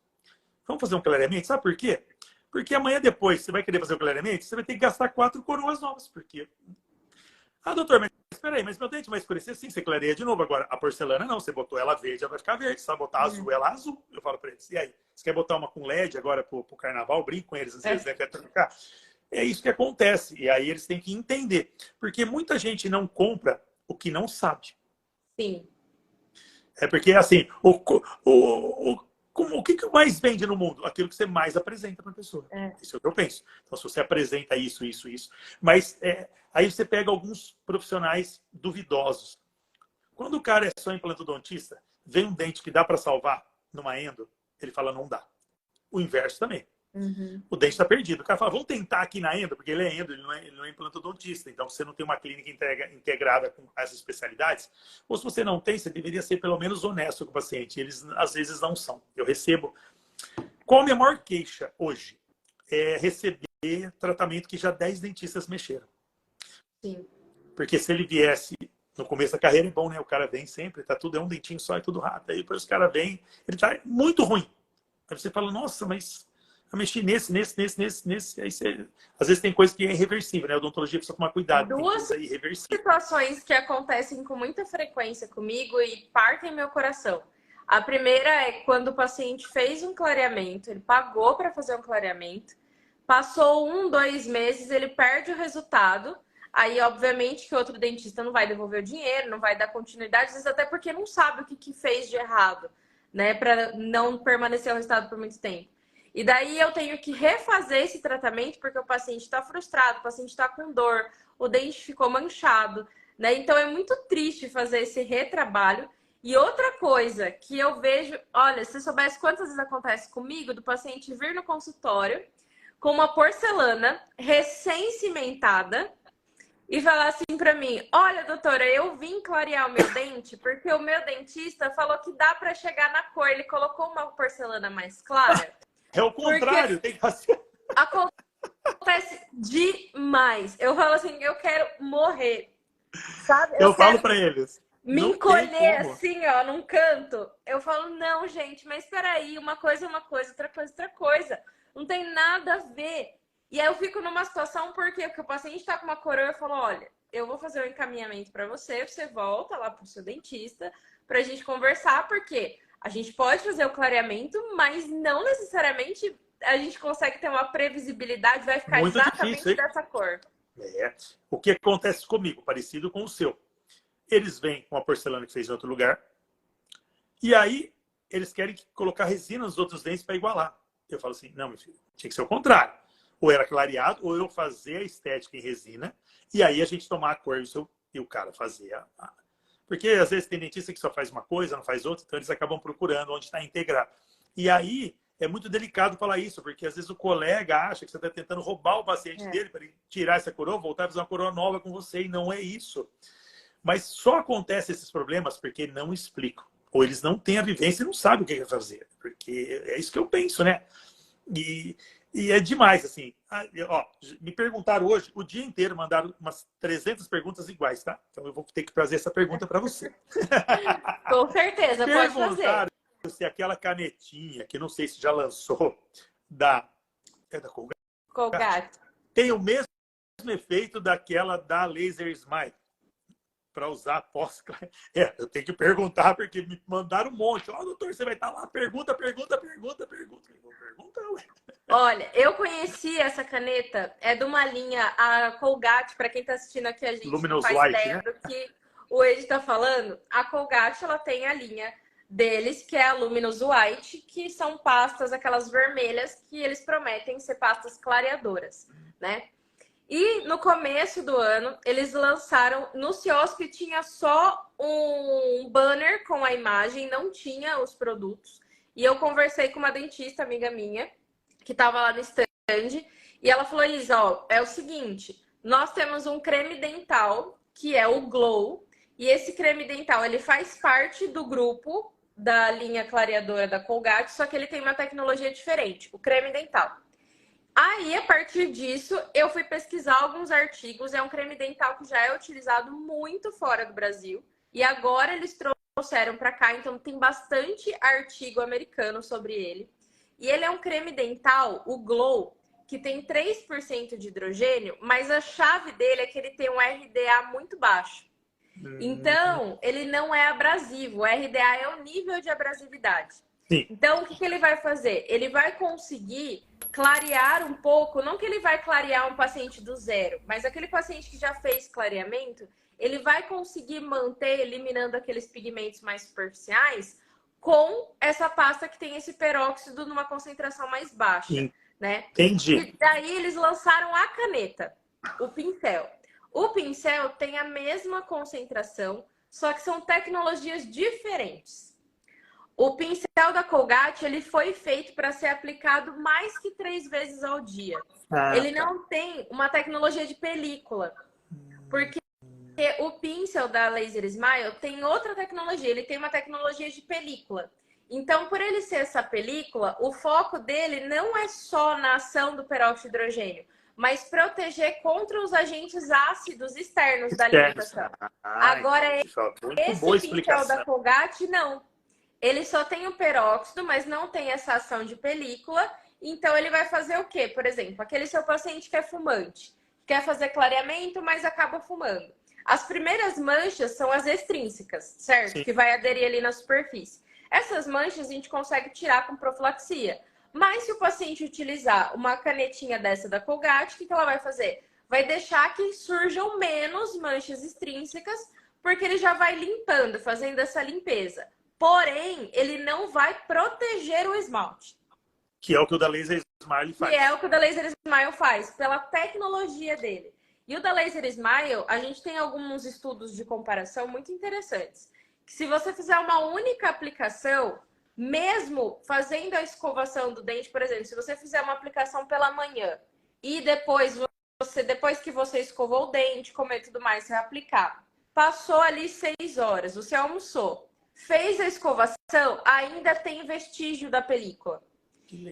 Vamos fazer um clareamento? Sabe por quê? Porque amanhã depois você vai querer fazer o clareamento, você vai ter que gastar 4 coroas novas. Porque... Ah, doutor, mas espera aí, mas meu dente vai escurecer sim, você clareia de novo. Agora, a porcelana não, você botou ela verde, ela vai ficar verde. Se você botar azul, ela azul. Eu falo para eles, e aí? Você quer botar uma com LED agora pro carnaval? Eu brinco com eles, às vezes, né? Quer trocar? É isso que acontece. E aí eles têm que entender. Porque muita gente não compra o que não sabe. sim. É porque, assim, o que mais vende no mundo? Aquilo que você mais apresenta para a pessoa. É. Isso é o que eu penso. Então, se você apresenta isso. Mas aí você pega alguns profissionais duvidosos. Quando o cara é só implantodontista, vem um dente que dá para salvar numa endo, ele fala, não dá. O inverso também. Uhum. O dente está perdido. O cara fala, vamos tentar aqui na endo, porque ele é endo, ele não é implantodontista. Então, você não tem uma clínica integrada com as especialidades. Ou se você não tem, você deveria ser pelo menos honesto com o paciente. Eles, às vezes, não são. Eu recebo... Qual a minha maior queixa hoje? É receber tratamento que já 10 dentistas mexeram. Sim. Porque se ele viesse no começo da carreira, é bom, né? O cara vem sempre, tá tudo, é um dentinho só, é tudo rápido. Aí depois o cara vem, ele tá muito ruim. Aí você fala, nossa, mas eu mexi nesse. Aí você... Às vezes tem coisa que é irreversível, né? A odontologia precisa tomar cuidado. Tem Duas coisa irreversível. situações que acontecem com muita frequência comigo e partem meu coração. A primeira é quando o paciente fez um clareamento, ele pagou para fazer um clareamento, passou 1, 2 meses, ele perde o resultado. Aí, obviamente, que outro dentista não vai devolver o dinheiro, não vai dar continuidade, às vezes até porque não sabe o que fez de errado, né? Para não permanecer o resultado por muito tempo. E daí eu tenho que refazer esse tratamento porque o paciente está frustrado, o paciente está com dor, o dente ficou manchado, né? Então é muito triste fazer esse retrabalho. E outra coisa que eu vejo, olha, se você soubesse quantas vezes acontece comigo, do paciente vir no consultório com uma porcelana recém-cimentada e falar assim pra mim, olha, doutora, eu vim clarear o meu dente porque o meu dentista falou que dá pra chegar na cor. Ele colocou uma porcelana mais clara. É o contrário, Porque tem que fazer. acontece demais. Eu falo assim, eu quero morrer, sabe? Eu falo quero para eles. me Não tem encolher como. assim, ó, num canto. Eu falo, não, gente, mas peraí, uma coisa é uma coisa, outra coisa é outra coisa. Não tem nada a ver. E aí eu fico numa situação, por quê? Porque o paciente tá com uma coroa e eu falo, olha, eu vou fazer um encaminhamento para você, você volta lá pro seu dentista pra gente conversar, porque a gente pode fazer o clareamento, mas não necessariamente a gente consegue ter uma previsibilidade, vai ficar Muito exatamente difícil, hein? dessa cor. É. O que acontece comigo, parecido com o seu. Eles vêm com a porcelana que fez em outro lugar, e aí eles querem colocar resina nos outros dentes para igualar. Eu falo assim, não, meu filho, tinha que ser o contrário. Ou era clareado, ou eu fazer a estética em resina, e aí a gente tomar a cor e o cara fazer Porque às vezes tem dentista que só faz uma coisa, não faz outra, então eles acabam procurando onde está integrado. E aí é muito delicado falar isso, porque às vezes o colega acha que você está tentando roubar o paciente dele para ele tirar essa coroa, voltar a fazer uma coroa nova com você, e não é isso. Mas só acontece esses problemas porque não explicam. Ou eles não têm a vivência e não sabem o que fazer. Porque é isso que eu penso, né? E é demais, assim. Ó, me perguntaram hoje, o dia inteiro, mandaram umas 300 perguntas iguais, tá? Então eu vou ter que trazer essa pergunta para você. Com certeza, pode fazer. Perguntaram se aquela canetinha, que não sei se já lançou, da Colgate. tem o mesmo efeito daquela da Laser Smile. Para usar pós. Eu tenho que perguntar, porque me mandaram um monte. Ó, doutor, você vai estar lá, pergunta. Ué. Olha, eu conheci essa caneta, é de uma linha, a Colgate, para quem está assistindo aqui, a gente não Luminous faz Light, ideia né? do que o Ed está falando. A Colgate, ela tem a linha deles, que é a Luminous White, que são pastas, aquelas vermelhas, que eles prometem ser pastas clareadoras, né? E no começo do ano, eles lançaram, no Ciosp tinha só um banner com a imagem, não tinha os produtos. E eu conversei com uma dentista, amiga minha, que estava lá no stand, e ela falou, Isa, ó, é o seguinte, nós temos um creme dental, que é o Glow, e esse creme dental, ele faz parte do grupo da linha clareadora da Colgate, só que ele tem uma tecnologia diferente, o creme dental. Aí, a partir disso, eu fui pesquisar alguns artigos. É um creme dental que já é utilizado muito fora do Brasil. E agora eles trouxeram para cá, então tem bastante artigo americano sobre ele. E ele é um creme dental, o Glow, que tem 3% de hidrogênio, mas a chave dele é que ele tem um RDA muito baixo. Então, ele não é abrasivo. O RDA é o nível de abrasividade. Sim. Então, o que ele vai fazer? Ele vai conseguir clarear um pouco, não que ele vai clarear um paciente do zero, mas aquele paciente que já fez clareamento, ele vai conseguir manter, eliminando aqueles pigmentos mais superficiais, com essa pasta que tem esse peróxido numa concentração mais baixa, né? Entendi. E daí eles lançaram a caneta, o pincel. O pincel tem a mesma concentração, só que são tecnologias diferentes. O pincel da Colgate, ele foi feito para ser aplicado mais que 3 vezes ao dia. Ele não tem uma tecnologia de película. Porque o pincel da Laser Smile tem outra tecnologia. Ele tem uma tecnologia de película. Então, por ele ser essa película, o foco dele não é só na ação do peróxido de hidrogênio, mas proteger contra os agentes ácidos externos da alimentação. Agora, esse pincel da Colgate, não. Ele só tem o peróxido, mas não tem essa ação de película. Então, ele vai fazer o quê? Por exemplo, aquele seu paciente que é fumante, quer fazer clareamento, mas acaba fumando. As primeiras manchas são as extrínsecas, certo? Sim. Que vai aderir ali na superfície. Essas manchas a gente consegue tirar com profilaxia. Mas se o paciente utilizar uma canetinha dessa da Colgate, o que ela vai fazer? Vai deixar que surjam menos manchas extrínsecas, porque ele já vai limpando, fazendo essa limpeza. Porém, ele não vai proteger o esmalte. Que é o que o da Laser Smile faz. Que é o que o da Laser Smile faz, pela tecnologia dele. E o da Laser Smile, a gente tem alguns estudos de comparação muito interessantes. Que se você fizer uma única aplicação, mesmo fazendo a escovação do dente, por exemplo, se você fizer uma aplicação pela manhã e depois que você escovou o dente, comer tudo mais, você vai aplicar. Passou ali 6 horas, você almoçou. Fez a escovação, ainda tem vestígio da película.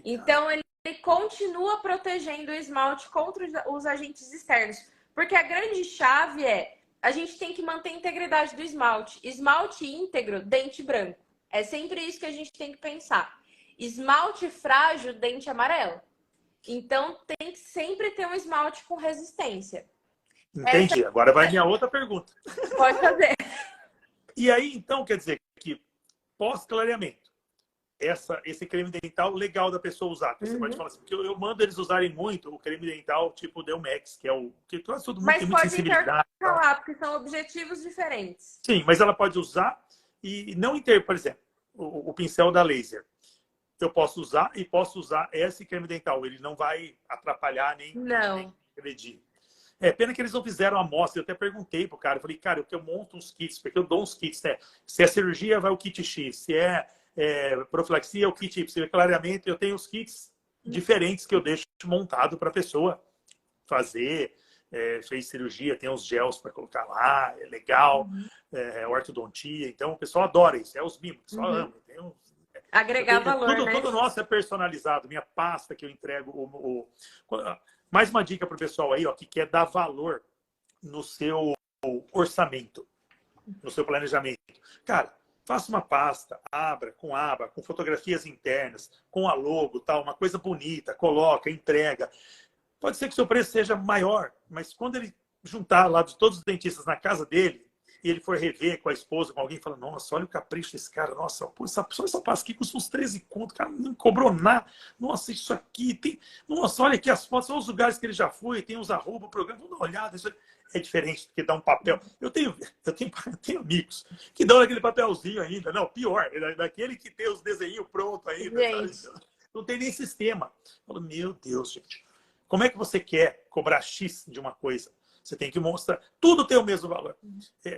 Então, ele continua protegendo o esmalte contra os agentes externos. Porque a grande chave é, a gente tem que manter a integridade do esmalte. Esmalte íntegro, dente branco. É sempre isso que a gente tem que pensar. Esmalte frágil, dente amarelo. Então, tem que sempre ter um esmalte com resistência. Entendi. Agora vai minha outra pergunta. Pode fazer. E aí, então, quer dizer que pós-clareamento, esse creme dental legal da pessoa usar. Porque você pode falar assim, porque eu mando eles usarem muito o creme dental tipo Delmex, que é o que traz todo mundo, mas tem muita pode sensibilidade. intercalar, porque são objetivos diferentes. Sim, mas ela pode usar e não por exemplo, o pincel da laser. Eu posso usar e posso usar esse creme dental. Ele não vai atrapalhar nem agredir. É pena que eles não fizeram a amostra. Eu até perguntei pro cara. Eu falei, cara, eu monto uns kits, porque eu dou uns kits, né? Se é cirurgia, vai o kit X. Se é profilaxia, é o kit Y. Se é clareamento, eu tenho os kits diferentes que eu deixo montado para a pessoa fazer. Fez cirurgia, tem uns gels para colocar lá, é legal. Ortodontia. Então, o pessoal adora isso. É os mimos, o pessoal ama. Tem agregar valor, né? Tudo nosso é personalizado. Minha pasta que eu entrego. Mais uma dica para o pessoal aí, ó, que quer dar valor no seu orçamento, no seu planejamento. Cara, faça uma pasta, abra, com fotografias internas, com a logo, tal, uma coisa bonita, coloca, entrega. Pode ser que o seu preço seja maior, mas quando ele juntar lá de todos os dentistas na casa dele, e ele for rever com a esposa, com alguém, fala, nossa, olha o capricho desse cara, nossa, pô, só essa pasta aqui custa uns 13 conto, o cara não cobrou nada, nossa, isso aqui tem, nossa, olha aqui as fotos, olha os lugares que ele já foi, tem os arroba, o programa, vamos dar uma olhada, isso é diferente do que dar um papel. Eu tenho amigos que dão aquele papelzinho ainda, não, pior, daquele que tem os desenhos prontos ainda, sabe? Não tem nem sistema. Eu falo, meu Deus, gente, como é que você quer cobrar X de uma coisa? Você tem que mostrar. Tudo tem o mesmo valor.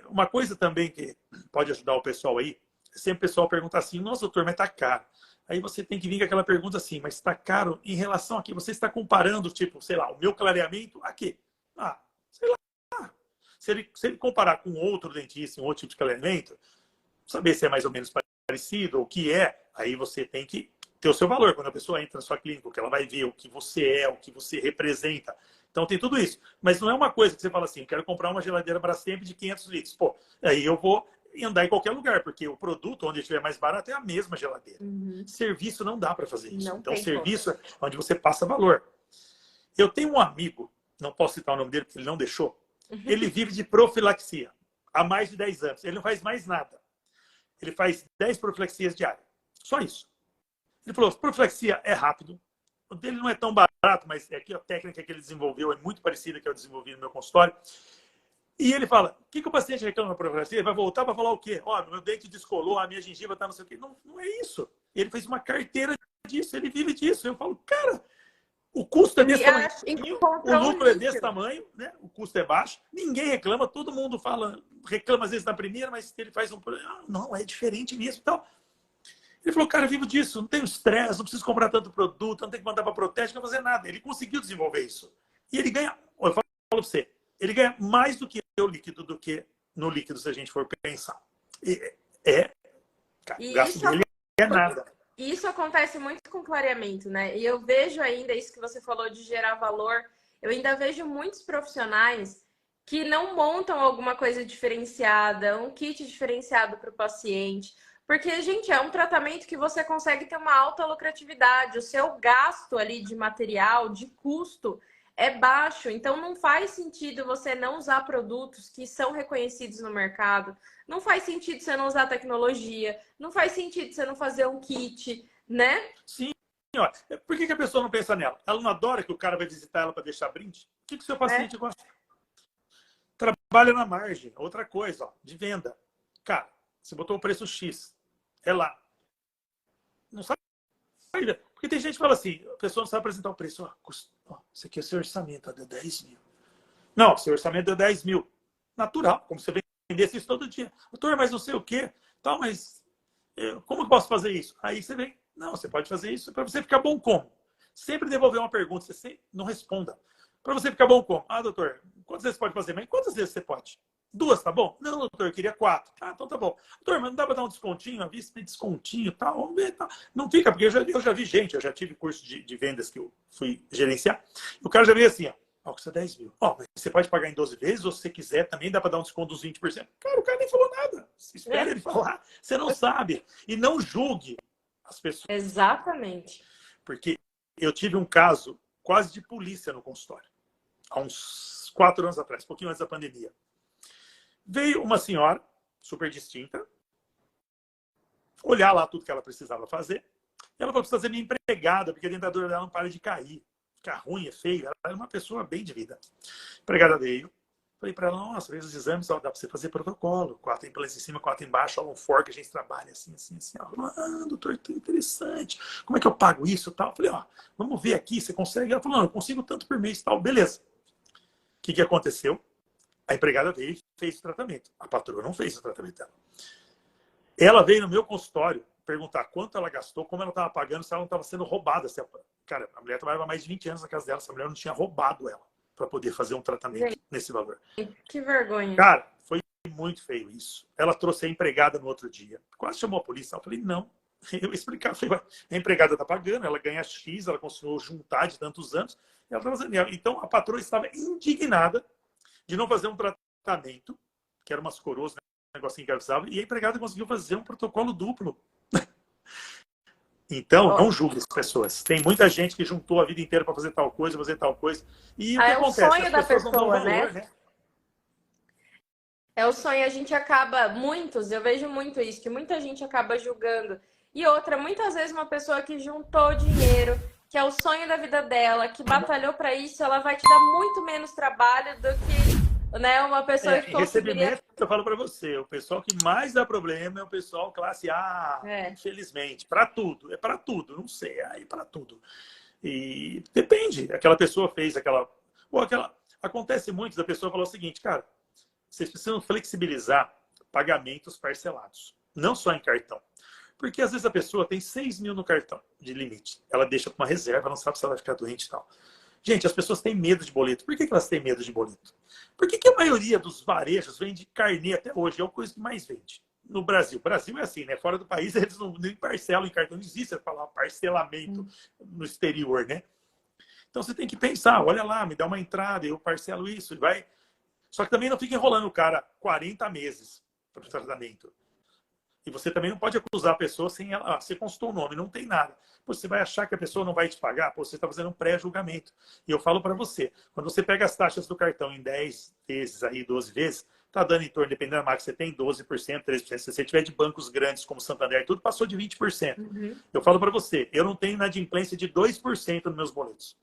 Uma coisa também que pode ajudar o pessoal aí, sempre o pessoal pergunta assim, nossa, doutor, mas tá caro. Aí você tem que vir com aquela pergunta assim, mas está caro em relação a quê? Você está comparando, tipo, sei lá, o meu clareamento a quê? Ah, sei lá. Se ele comparar com outro dentista, um outro tipo de clareamento, saber se é mais ou menos parecido ou o que é, aí você tem que ter o seu valor. Quando a pessoa entra na sua clínica, o que ela vai ver, o que você é, o que você representa. Então tem tudo isso. Mas não é uma coisa que você fala assim, quero comprar uma geladeira Brastemp de 500 litros. Pô, aí eu vou andar em qualquer lugar, porque o produto onde estiver mais barato é a mesma geladeira. Serviço não dá para fazer isso. Então serviço é onde você passa valor. Eu tenho um amigo, não posso citar o nome dele porque ele não deixou, ele vive de profilaxia há mais de 10 anos. Ele não faz mais nada. Ele faz 10 profilaxias diárias. Só isso. Ele falou, profilaxia é rápido. O dele não é tão barato, mas é que a técnica que ele desenvolveu é muito parecida que eu desenvolvi no meu consultório. E ele fala, o que o paciente reclama na profilaxia? Ele vai voltar para falar o quê? Ó, meu dente descolou, a minha gengiva está não sei o quê. Não, não é isso. Ele fez uma carteira disso, ele vive disso. Eu falo, cara, o custo é desse tamanho, o lucro é desse tamanho, né? O custo é baixo, ninguém reclama, todo mundo fala, reclama às vezes na primeira, mas ele faz um... não, é diferente mesmo. Então, ele falou, cara, eu vivo disso, não tenho estresse, não preciso comprar tanto produto, não tenho que mandar para Proteste, não fazer nada. Ele conseguiu desenvolver isso. E ele ganha, eu falo para você, ele ganha mais do que o líquido, do que no líquido, se a gente for pensar. Cara, o gasto dele é nada. E isso acontece muito com clareamento, né? E eu vejo ainda isso que você falou de gerar valor. Eu ainda vejo muitos profissionais que não montam alguma coisa diferenciada, um kit diferenciado para o paciente. Porque, gente, é um tratamento que você consegue ter uma alta lucratividade. O seu gasto ali de material, de custo, é baixo. Então, não faz sentido você não usar produtos que são reconhecidos no mercado. Não faz sentido você não usar tecnologia. Não faz sentido você não fazer um kit, né? Sim, ó. Por que a pessoa não pensa nela? Ela não adora que o cara vai visitar ela para deixar brinde? O que o seu paciente gosta? Trabalha na margem. Outra coisa, ó, de venda. Cara, você botou o preço X. É lá. Não sabe. Porque tem gente que fala assim, a pessoa não sabe apresentar o preço. Isso aqui é o seu orçamento, deu 10 mil. Não, seu orçamento deu 10 mil. Natural, como você vendesse isso todo dia. Doutor, mas não sei o quê. Tal, mas como eu posso fazer isso? Aí você vem. Não, você pode fazer isso para você ficar bom como? Sempre devolver uma pergunta, você sempre não responda. Para você ficar bom como? Ah, doutor, quantas vezes pode fazer? Mas quantas vezes você pode? 2, tá bom? Não, doutor, eu queria 4. Ah, então tá bom. Doutor, mas não dá para dar um descontinho? A vista tem descontinho, tal, vamos ver, tal. Não fica, porque eu já vi gente, eu já tive curso de vendas que eu fui gerenciar. E o cara já veio assim, ó, custa 10 mil. Ó, mas você pode pagar em 12 vezes, ou se você quiser, também dá para dar um desconto dos 20%. Cara, o cara nem falou nada. Você espera ele falar, você não sabe. E não julgue as pessoas. Exatamente. Porque eu tive um caso quase de polícia no consultório. Há uns 4 anos atrás, um pouquinho antes da pandemia. Veio uma senhora, super distinta, olhar lá tudo que ela precisava fazer. Ela falou, precisa fazer minha empregada, porque a dentadura dela não para de cair. Fica ruim, é feio. Ela era uma pessoa bem de vida. A empregada veio. Falei para ela, nossa, fez os exames, ó, dá para você fazer protocolo. 4 implantes em cima, 4 embaixo, ó, um fork, a gente trabalha assim, assim, assim. Ela falou, doutor, que interessante. Como é que eu pago isso? Tal. Eu falei, ó, vamos ver aqui, você consegue? Ela falou, não, eu consigo tanto por mês, tal. Beleza. O que aconteceu? A empregada veio e fez o tratamento. A patroa não fez o tratamento dela. Ela veio no meu consultório perguntar quanto ela gastou, como ela estava pagando, se ela não estava sendo roubada. Cara, a mulher trabalhava mais de 20 anos na casa dela, essa mulher não tinha roubado ela para poder fazer um tratamento nesse valor. Que vergonha. Cara, foi muito feio isso. Ela trouxe a empregada no outro dia. Quase chamou a polícia. Eu falei, não. Eu explicar. A empregada está pagando, ela ganha X, ela conseguiu juntar de tantos anos. Ela tá fazendo. Então, a patroa estava indignada de não fazer um tratamento, que era umas coroas, né, um negocinho que ela precisava, e a empregada conseguiu fazer um protocolo duplo. Então, não julgue as pessoas. Tem muita gente que juntou a vida inteira para fazer tal coisa. E o que acontece? Sonho da pessoa, né? É o sonho, a gente acaba, eu vejo muito isso, que muita gente acaba julgando. E outra, muitas vezes uma pessoa que juntou dinheiro, que é o sonho da vida dela, que batalhou para isso, ela vai te dar muito menos trabalho do que, né, uma pessoa que Em conseguiria. recebimento, eu falo para você, o pessoal que mais dá problema é o pessoal classe A, É. infelizmente, para tudo, é para tudo, não sei, aí para tudo. E depende, aquela pessoa fez aquela, ou aquela, acontece muito da pessoa falar o seguinte, cara, vocês precisam flexibilizar pagamentos parcelados, não só em cartão. Porque às vezes a pessoa tem 6 mil no cartão de limite. Ela deixa para uma reserva, não sabe se ela vai ficar doente e tal. Gente, as pessoas têm medo de boleto. Por que elas têm medo de boleto? Por que a maioria dos varejos vende carnê até hoje? É a coisa que mais vende no Brasil. O Brasil é assim, né? Fora do país, eles não nem parcelam em cartão. Não existe falar parcelamento no exterior, né? Então você tem que pensar, olha lá, me dá uma entrada, eu parcelo isso, e vai. Só que também não fica enrolando o cara 40 meses para o tratamento. E você também não pode acusar a pessoa sem ela. Ah, você consultou o nome, não tem nada. Pô, você vai achar que a pessoa não vai te pagar? Pô, você está fazendo um pré-julgamento. E eu falo para você, quando você pega as taxas do cartão em 10 vezes, aí 12 vezes, tá dando em torno, dependendo da marca, você tem 12%, 13%. Se você tiver de bancos grandes como Santander, tudo passou de 20%. Uhum. Eu falo para você, eu não tenho inadimplência de 2% nos meus boletos.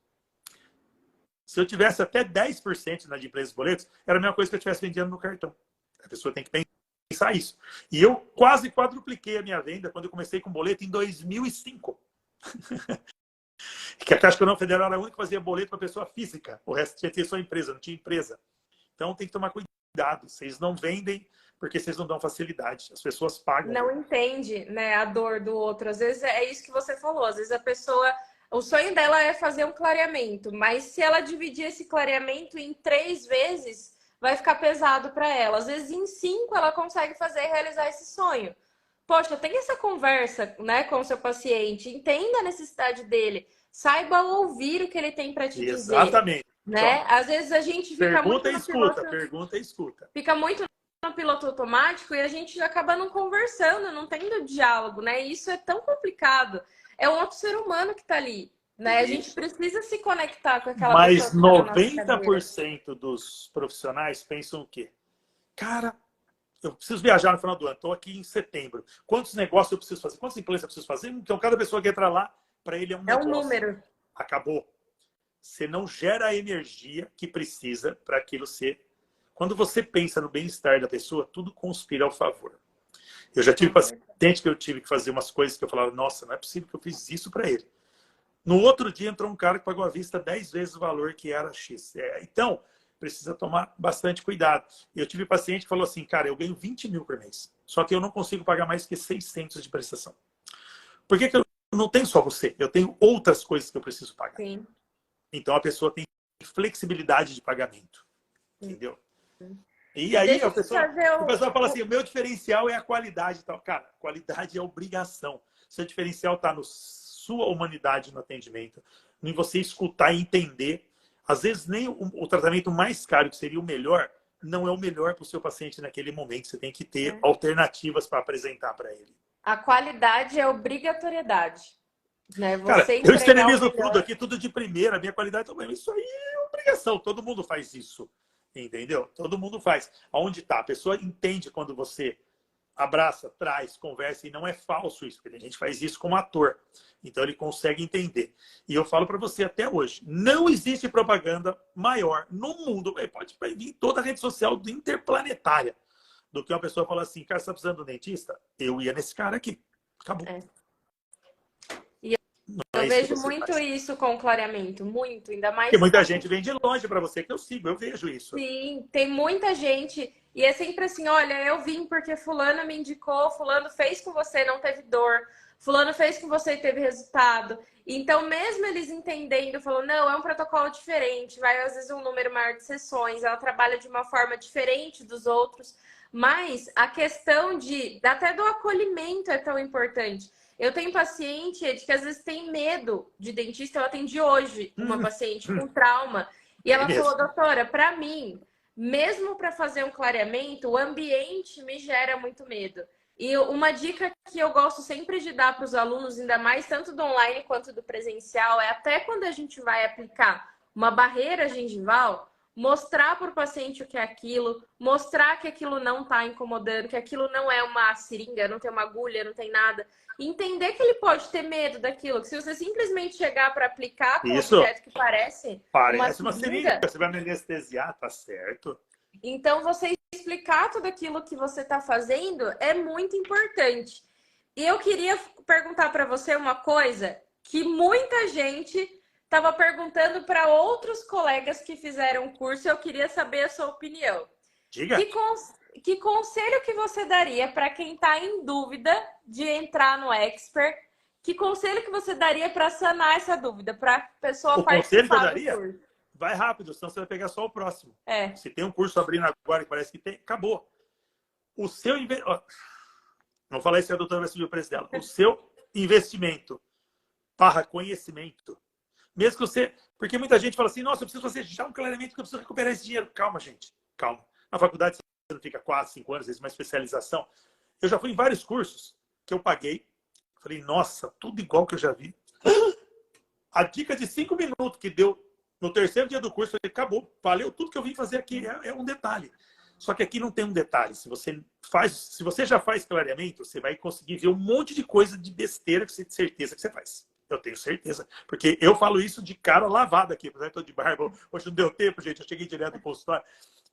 Se eu tivesse até 10% de inadimplência dos boletos, era a mesma coisa que eu estivesse vendendo no cartão. A pessoa tem que pensar isso. E eu quase quadrupliquei a minha venda quando eu comecei com boleto em 2005. Que a Caixa Econômica Federal era a única que fazia boleto para pessoa física. O resto tinha que ter só empresa, não tinha empresa. Então tem que tomar cuidado. Vocês não vendem porque vocês não dão facilidade. As pessoas pagam. Não entende, né, a dor do outro. Às vezes é isso que você falou. Às vezes a pessoa, o sonho dela é fazer um clareamento, mas se ela dividir esse clareamento em 3 vezes, vai ficar pesado para ela. Às vezes em 5 ela consegue fazer e realizar esse sonho. Poxa, tem essa conversa, né, com o seu paciente, entenda a necessidade dele, saiba ouvir o que ele tem para te dizer. Exatamente. Né? Às vezes a gente fica pergunta e escuta, pergunta e escuta. Fica muito no piloto automático e a gente acaba não conversando, não tendo diálogo, né? E isso é tão complicado. É um outro ser humano que está ali, né? A gente precisa se conectar com aquela pessoa. Mas pessoa. Mas 90% dos profissionais pensam o quê? Cara, eu preciso viajar no final do ano, estou aqui em setembro. Quantos negócios eu preciso fazer? Quantas empresas eu preciso fazer? Então, cada pessoa que entra lá, para ele é um negócio. É um número. Acabou. Você não gera a energia que precisa para aquilo ser. Quando você pensa no bem-estar da pessoa, tudo conspira ao favor. Eu já tive paciente que eu tive que fazer umas coisas que eu falava, nossa, não é possível que eu fiz isso para ele. No outro dia entrou um cara que pagou à vista 10 vezes o valor que era X. Então, precisa tomar bastante cuidado. Eu tive paciente que falou assim, cara, eu ganho 20 mil por mês, só que eu não consigo pagar mais que 600 de prestação. Por que eu não tenho só você? Eu tenho outras coisas que eu preciso pagar. Sim. Então, a pessoa tem flexibilidade de pagamento. Entendeu? E aí, o pessoal fala assim, o meu diferencial é a qualidade e tal. Cara, qualidade é obrigação. Seu diferencial está na sua humanidade no atendimento, em você escutar e entender. Às vezes, nem o tratamento mais caro, que seria o melhor, não é o melhor para o seu paciente naquele momento. Você tem que ter alternativas para apresentar para ele. A qualidade é obrigatoriedade. Né? Cara, eu esterilizo tudo aqui, tudo de primeira, a minha qualidade também. Isso aí é obrigação, todo mundo faz isso. Entendeu? Todo mundo faz. Aonde está? A pessoa entende quando você abraça, traz, conversa, e não é falso isso, porque a gente faz isso como ator. Então ele consegue entender. E eu falo para você até hoje, não existe propaganda maior no mundo, pode vir em toda a rede social interplanetária, do que uma pessoa falar assim, cara, você está precisando de um dentista? Eu ia nesse cara aqui. Acabou. Eu vejo muito isso com o clareamento, muito, ainda mais. Porque muita gente vem de longe para você, que eu sigo, eu vejo isso. Sim, tem muita gente, e é sempre assim, olha, eu vim porque fulano me indicou, fulano fez com você, não teve dor, fulano fez com você e teve resultado. Então, mesmo eles entendendo, falando, não, é um protocolo diferente, vai às vezes um número maior de sessões, ela trabalha de uma forma diferente dos outros, mas a questão até do acolhimento é tão importante. Eu tenho paciente que às vezes tem medo de dentista. Eu atendi hoje uma paciente com trauma e ela falou, doutora, para mim, mesmo para fazer um clareamento, o ambiente me gera muito medo. E uma dica que eu gosto sempre de dar para os alunos, ainda mais tanto do online quanto do presencial, é até quando a gente vai aplicar uma barreira gengival, mostrar para o paciente o que é aquilo, mostrar que aquilo não está incomodando, que aquilo não é uma seringa, não tem uma agulha, não tem nada. Entender que ele pode ter medo daquilo, que se você simplesmente chegar para aplicar com um Isso. objeto que parece Parece uma seringa, você vai me anestesiar, tá certo. Então, você explicar tudo aquilo que você está fazendo é muito importante. E eu queria perguntar para você uma coisa que muita gente estava perguntando para outros colegas que fizeram o curso. Eu queria saber a sua opinião. Diga. Que conselho que você daria para quem está em dúvida de entrar no Expert? Que conselho que você daria para sanar essa dúvida, para a pessoa participar do curso? Vai rápido, senão você vai pegar só o próximo. É. Se tem um curso abrindo agora que parece que tem, acabou. O seu investimento... Vou falar isso que a doutora vai subir o preço dela. O seu investimento para conhecimento. Mesmo que você... Porque muita gente fala assim, nossa, eu preciso fazer já um clareamento porque eu preciso recuperar esse dinheiro. Calma, gente. Calma. Na faculdade você não fica 4, 5 anos, às vezes uma especialização. Eu já fui em vários cursos que eu paguei. Falei, nossa, tudo igual que eu já vi. A dica de 5 minutos que deu no terceiro dia do curso, eu falei, acabou. Valeu tudo que eu vim fazer aqui. É um detalhe. Só que aqui não tem um detalhe. Se você já faz clareamento, você vai conseguir ver um monte de coisa de besteira que você tem certeza que você faz. Eu tenho certeza. Porque eu falo isso de cara lavada aqui. Apesar de eu estou de barba. Hoje não deu tempo, gente. Eu cheguei direto do consultório.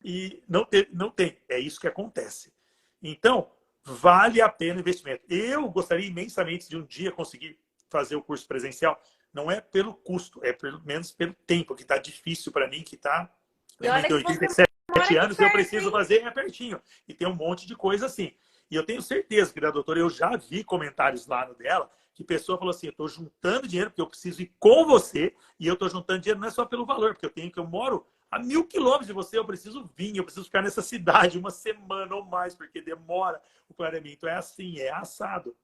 E não tem. É isso que acontece. Então, vale a pena o investimento. Eu gostaria imensamente de um dia conseguir fazer o curso presencial. Não é pelo custo, é pelo menos pelo tempo, que está difícil para mim, que está... Eu tenho 87 anos e eu preciso fazer pertinho. E tem um monte de coisa assim. E eu tenho certeza que da doutora, eu já vi comentários lá no dela, que pessoa falou assim, eu estou juntando dinheiro porque eu preciso ir com você, e eu estou juntando dinheiro não é só pelo valor, porque eu moro a 1000 quilômetros de você, eu preciso vir, eu preciso ficar nessa cidade uma semana ou mais, porque demora. O clareamento é assim, é assado.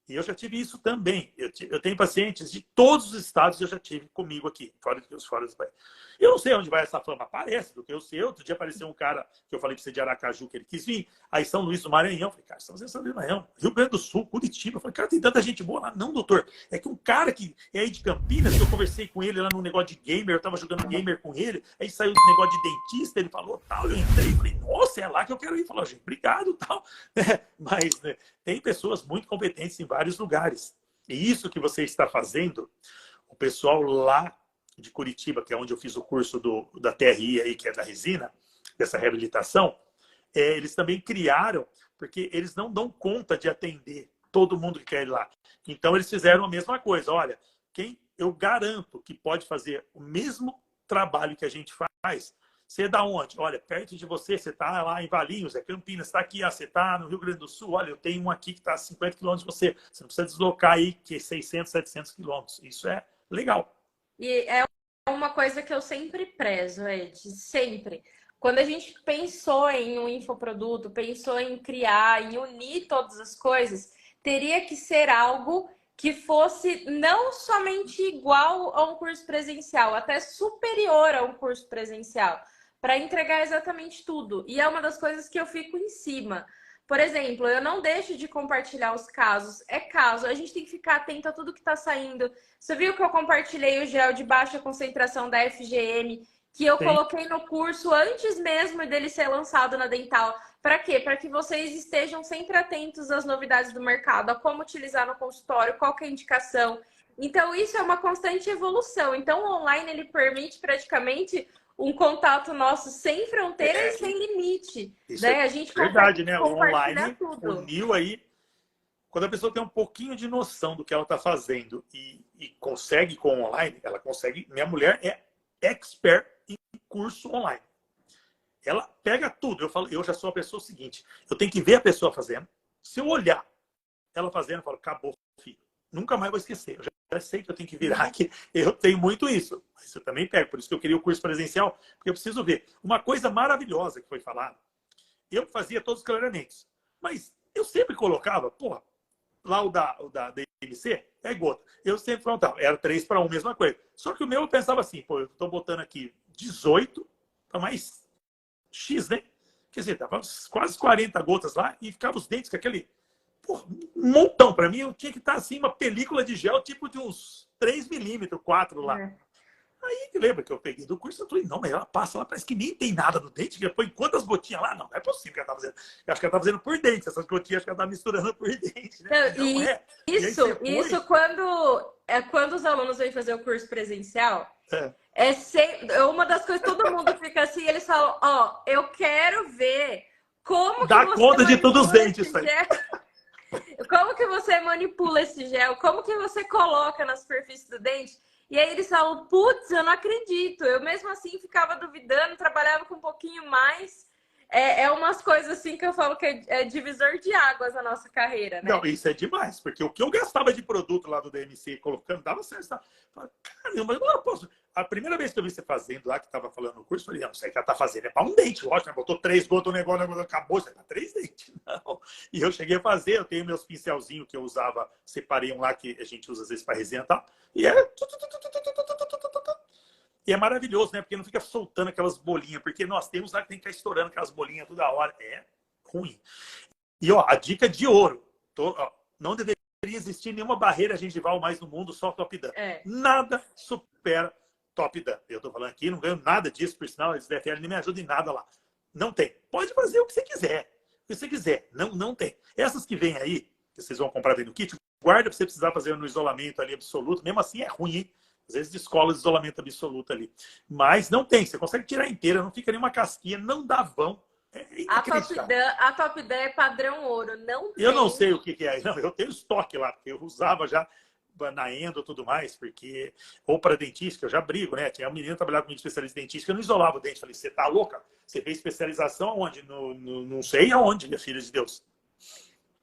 E eu já tive isso também. Eu tenho pacientes de todos os estados, eu já tive comigo aqui, fora do país. Eu não sei onde vai essa fama, aparece, do que eu sei. Outro dia apareceu um cara, que eu falei para você de Aracaju, que ele quis vir, aí São Luís do Maranhão. Eu falei, cara, São Luís do Maranhão, Rio Grande do Sul, Curitiba. Eu falei, cara, tem tanta gente boa lá. Não, doutor, é que um cara que é aí de Campinas, que eu conversei com ele lá num negócio de gamer, eu tava jogando gamer com ele, aí saiu do negócio de dentista, ele falou, tal, eu entrei, falei, nossa, é lá que eu quero ir. Falou, gente, obrigado, tal. Mas, né, tem pessoas muito competentes em vários lugares. E isso que você está fazendo, o pessoal lá de Curitiba, que é onde eu fiz o curso da TRI, aí, que é da resina, dessa reabilitação, eles também criaram, porque eles não dão conta de atender todo mundo que quer ir lá. Então, eles fizeram a mesma coisa. Olha, quem eu garanto que pode fazer o mesmo trabalho que a gente faz, você é da onde? Olha, perto de você, você está lá em Valinhos, é Campinas, está aqui, você está no Rio Grande do Sul, olha, eu tenho um aqui que está a 50 quilômetros de você. Você não precisa deslocar aí, que é 600, 700 quilômetros. Isso é legal. E é uma coisa que eu sempre prezo, Ed, sempre. Quando a gente pensou em um infoproduto, pensou em criar, em unir todas as coisas, teria que ser algo que fosse não somente igual a um curso presencial, até superior a um curso presencial, para entregar exatamente tudo. E é uma das coisas que eu fico em cima. Por exemplo, eu não deixo de compartilhar os casos. É caso, a gente tem que ficar atento a tudo que está saindo. Você viu que eu compartilhei o gel de baixa concentração da FGM, que eu coloquei no curso antes mesmo dele ser lançado na Dental. Para quê? Para que vocês estejam sempre atentos às novidades do mercado, a como utilizar no consultório, qual que é a indicação. Então, isso é uma constante evolução. Então, o online, ele permite praticamente um contato nosso sem fronteira e sem limite. Isso né? É A gente verdade, né? O online tudo. uniu aí. Quando a pessoa tem um pouquinho de noção do que ela está fazendo e consegue com o online, ela consegue. Minha mulher é expert em curso online. Ela pega tudo. Eu falo, eu já sou a pessoa seguinte. Eu tenho que ver a pessoa fazendo. Se eu olhar ela fazendo, eu falo, acabou, filho. Nunca mais vou esquecer. Eu já sei que eu tenho que virar aqui. Eu tenho muito isso. Mas eu também pego. Por isso que eu queria o curso presencial, porque eu preciso ver. Uma coisa maravilhosa que foi falada. Eu fazia todos os clareamentos. Mas eu sempre colocava, porra, lá o da DMC é gota. Eu sempre falava, era 3:1, mesma coisa. Só que o meu eu pensava assim, pô, eu estou botando aqui 18 para mais X, né? Quer dizer, dava quase 40 gotas lá e ficava os dentes com aquele um montão. Para mim, eu tinha que estar assim, uma película de gel tipo de uns 3 milímetros, 4 lá. Aí lembra que eu peguei do curso, eu falei, não, mas ela passa lá, parece que nem tem nada no dente, que põe quantas gotinhas lá? Não, não é possível que ela tá fazendo. Eu acho que ela tá fazendo por dente, essas gotinhas, acho que ela tá misturando por dente, né? Não, Não e é. E aí isso, você põe. isso quando os alunos vêm fazer o curso presencial, É, é uma das coisas, todo mundo fica assim, eles falam, ó, eu quero ver como que dá você conta de todos os manipula dentes, esse isso aí. gel, como que você manipula esse gel, como que você coloca na superfície do dente. E aí eles falam, putz, eu não acredito. Eu mesmo assim ficava duvidando, trabalhava com um pouquinho mais. É umas coisas assim que eu falo que é divisor de águas a nossa carreira, Não, né? isso é demais, porque o que eu gastava de produto lá do DMC colocando, dava certo. Tá? Caramba, eu não posso. A primeira vez que eu vi você fazendo lá, que estava falando no curso, eu falei, não, isso aí que ela tá fazendo é para um dente, lógico, né? Botou 3 gotas, o negócio acabou, você tá 3 dentes. Não. E eu cheguei a fazer, eu tenho meus pincelzinhos que eu usava, separei um lá que a gente usa às vezes para resenha e tal, e é. E é maravilhoso, né? Porque não fica soltando aquelas bolinhas, porque nós temos lá que tem que ficar estourando aquelas bolinhas toda hora. É ruim. E ó, a dica de ouro: não deveria existir nenhuma barreira gengival mais no mundo, só Top Dan. É. Nada supera Top Dan. Eu tô falando aqui, não ganho nada disso, por sinal, eles DFL nem me ajudam em nada lá. Não tem. Pode fazer o que você quiser. O que você quiser. Não, não tem. Essas que vêm aí, que vocês vão comprar dentro do kit, guarda para você precisar fazer no isolamento ali absoluto. Mesmo assim é ruim, hein? Às vezes descola o isolamento absoluto ali. Mas não tem. Você consegue tirar inteira, não fica nenhuma casquinha, não dá vão. É inacreditável. A Top Dan é padrão ouro, não Eu não tem. sei o que é. Não, eu tenho estoque lá, porque eu usava já na endo e tudo mais, porque ou para dentista, eu já brigo, né? Tinha um menino que trabalhava comigo especialista em dentista, eu não isolava o dente. Falei, você tá louca? Você fez especialização onde? Não sei aonde, minha filha de Deus.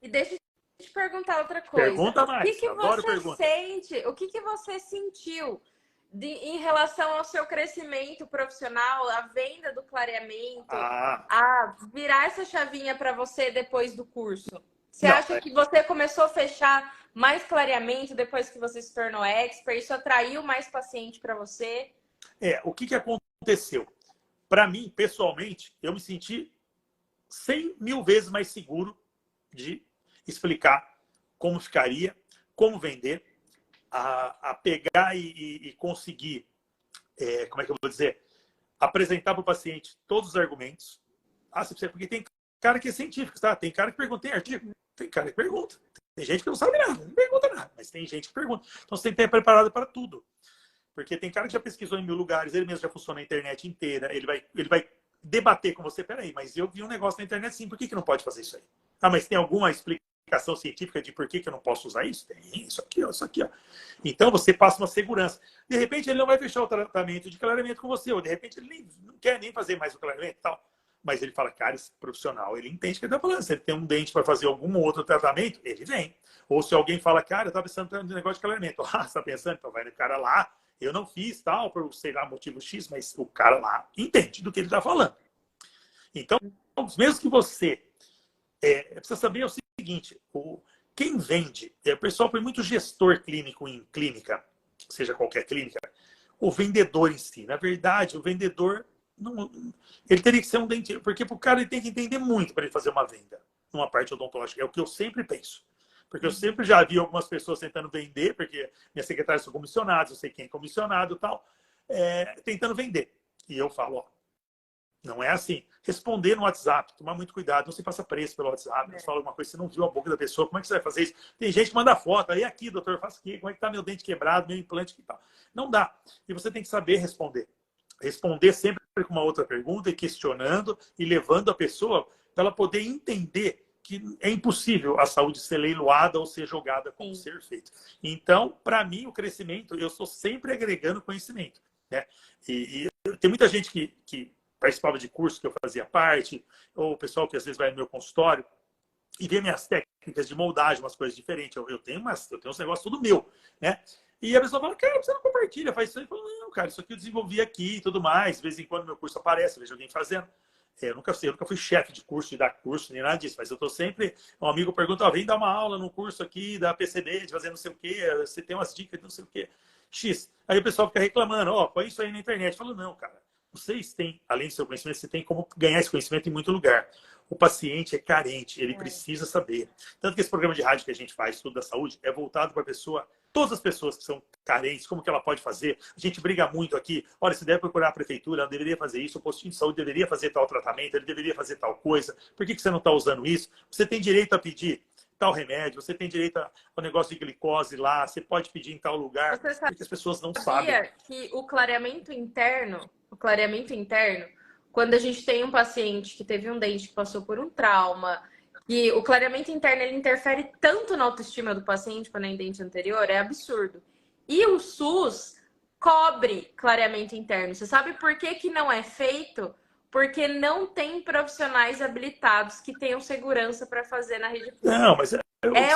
E deixa eu te perguntar outra coisa. Pergunta O que mais, que adoro você pergunta. sente? O que que você sentiu em relação ao seu crescimento profissional, a venda do clareamento, Ah, a virar essa chavinha para você depois do curso? Você não, acha que você começou a fechar mais clareamento depois que você se tornou expert? Isso atraiu mais paciente para você? o que aconteceu? Para mim, pessoalmente, eu me senti 100 mil vezes mais seguro de explicar como ficaria, como vender, a pegar e conseguir, como é que eu vou dizer, apresentar para o paciente todos os argumentos. Porque tem cara que é científico, tá? Tem cara que pergunta, tem artigo? Tem cara que pergunta. Tem gente que não sabe nada, não pergunta nada, mas tem gente que pergunta. Então você tem que estar preparado para tudo. Porque tem cara que já pesquisou em 1000 lugares, ele mesmo já funciona a internet inteira, ele vai debater com você, peraí, mas eu vi um negócio na internet sim, por que não pode fazer isso aí? Ah, mas tem alguma explicação científica de por que eu não posso usar isso? Tem, isso aqui, ó, isso aqui, ó. Então você passa uma segurança. De repente ele não vai fechar o tratamento de clareamento com você, ou de repente ele não quer nem fazer mais o clareamento e tal. Mas ele fala, cara, esse profissional, ele entende o que ele está falando. Se ele tem um dente para fazer algum outro tratamento, ele vem. Ou se alguém fala, cara, eu estava pensando no negócio de clareamento. Ah, você está pensando? Então vai no cara lá. Eu não fiz tal, por sei lá, motivo X, mas o cara lá entende do que ele está falando. Então, mesmo que você precisa saber o seguinte, quem vende, o pessoal põe muito gestor clínico em clínica, seja qualquer clínica, o vendedor em si. Na verdade, o vendedor, não, ele teria que ser um dentista, porque o cara ele tem que entender muito para ele fazer uma venda numa parte odontológica. É o que eu sempre penso. Porque eu sempre já vi algumas pessoas tentando vender, porque minhas secretárias são comissionadas, eu sei quem é comissionado e tal, tentando vender. E eu falo, ó, não é assim. Responder no WhatsApp, tomar muito cuidado, não se passa preço pelo WhatsApp. Você fala alguma coisa, você não viu a boca da pessoa, como é que você vai fazer isso? Tem gente que manda foto, aí aqui, doutor, faço aqui, como é que tá meu dente quebrado, meu implante, que tal? Não dá. E você tem que saber responder. Responder sempre com uma outra pergunta e questionando e levando a pessoa para ela poder entender que é impossível a saúde ser leiloada ou ser jogada como ser feito. Então, para mim, o crescimento, eu estou sempre agregando conhecimento. Né? E tem muita gente que participava de curso que eu fazia parte, ou o pessoal que às vezes vai no meu consultório e vê minhas técnicas de moldagem, umas coisas diferentes. Eu tenho uns negócios tudo meu. Né? E a pessoa fala, cara, você não compartilha, faz isso aí. Eu falo, não, cara, isso aqui eu desenvolvi aqui e tudo mais. De vez em quando meu curso aparece, eu vejo alguém fazendo. Eu nunca fui chefe de curso, de dar curso, nem nada disso, mas eu estou sempre. Um amigo pergunta, vem dar uma aula no curso aqui da PCD, de fazer não sei o quê, você tem umas dicas de não sei o quê. X. Aí o pessoal fica reclamando, põe isso aí na internet. Eu falo, não, cara, vocês têm, além do seu conhecimento, você tem como ganhar esse conhecimento em muito lugar. o paciente é carente, ele precisa saber. Tanto que esse programa de rádio que a gente faz, Estudo da Saúde, é voltado para a pessoa, todas as pessoas que são carentes, como que ela pode fazer. A gente briga muito aqui, olha, você deve procurar a prefeitura, ela deveria fazer isso, o postinho de saúde deveria fazer tal tratamento, ele deveria fazer tal coisa, por que você não está usando isso? Você tem direito a pedir tal remédio, você tem direito ao negócio de glicose lá, você pode pedir em tal lugar, porque as pessoas não sabem. Que o clareamento interno, quando a gente tem um paciente que teve um dente que passou por um trauma, e o clareamento interno ele interfere tanto na autoestima do paciente quando é em dente anterior, é absurdo. E o SUS cobre clareamento interno. Você sabe por que que não é feito? Porque não tem profissionais habilitados que tenham segurança para fazer na rede pública. Não, mas sabe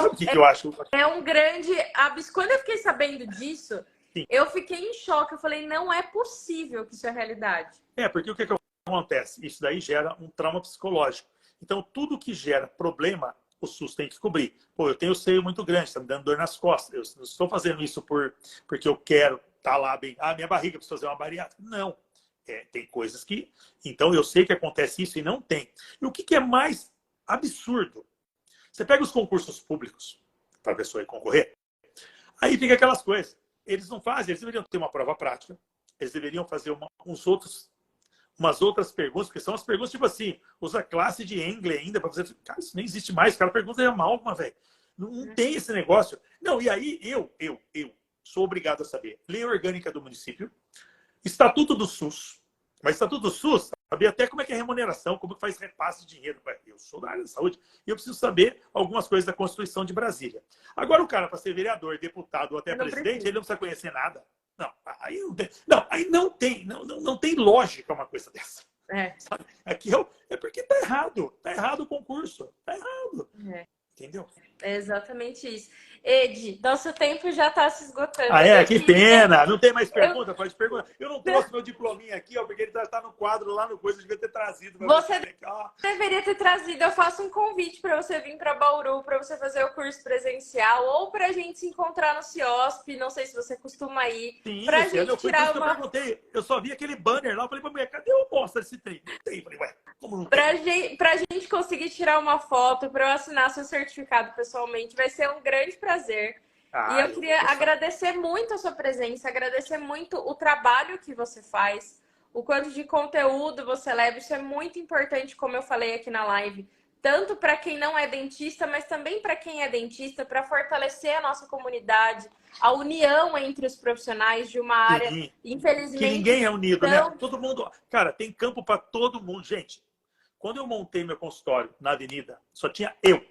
o que eu acho? É um grande absurdo. Quando eu fiquei sabendo disso, Sim. eu fiquei em choque. Eu falei, não é possível que isso é realidade. Porque o que acontece? Isso daí gera um trauma psicológico. Então, tudo que gera problema, o SUS tem que cobrir. Pô, eu tenho seio muito grande, está me dando dor nas costas. Eu não estou fazendo isso porque eu quero estar lá bem. Ah, minha barriga precisa fazer uma bariátrica. Não. Tem coisas que... Então, eu sei que acontece isso e não tem. E o que é mais absurdo? Você pega os concursos públicos para a pessoa ir concorrer, aí fica aquelas coisas. Eles não fazem, eles deveriam ter uma prova prática, eles deveriam fazer umas outras perguntas, que são as perguntas tipo assim, usa classe de Engle ainda para fazer... Cara, isso nem existe mais, cara, pergunta é mal, velho. Não tem esse negócio. Não, e aí eu sou obrigado a saber lei orgânica do município, Estatuto do SUS, mas Estatuto do SUS, saber até como é que é a remuneração, como que faz repasse de dinheiro. Eu sou da área da saúde e eu preciso saber algumas coisas da Constituição de Brasília. Agora, o cara, para ser vereador, deputado ou até presidente, ele não precisa conhecer nada. Não, aí não tem lógica uma coisa dessa. Sabe? Aqui é porque tá errado o concurso, tá errado. Entendeu? É exatamente isso. Ed, nosso tempo já está se esgotando. Que pena. Não tem mais pergunta? Pode perguntar. Eu não trouxe meu diplominha aqui, porque ele tá no quadro lá no coisa, eu devia ter trazido. Você deveria ter trazido. Eu faço um convite para você vir para Bauru, para você fazer o curso presencial, ou para a gente se encontrar no CIOSP. Não sei se você costuma ir. Sim, pra gente tirar uma... eu perguntei. Eu só vi aquele banner lá, eu falei pra mulher, cadê o amostra desse trem? Não tem. Eu falei, ué, como não tem? Pra gente conseguir tirar uma foto, para eu assinar seu certificado pessoalmente, vai ser um grande prazer. E eu queria agradecer muito a sua presença, agradecer muito o trabalho que você faz, o quanto de conteúdo você leva. Isso é muito importante, como eu falei aqui na live, tanto para quem não é dentista, mas também para quem é dentista, para fortalecer a nossa comunidade, a união entre os profissionais de uma área, infelizmente... Que ninguém é unido, né? Todo mundo... Cara, tem campo para todo mundo. Gente, quando eu montei meu consultório na avenida, só tinha eu.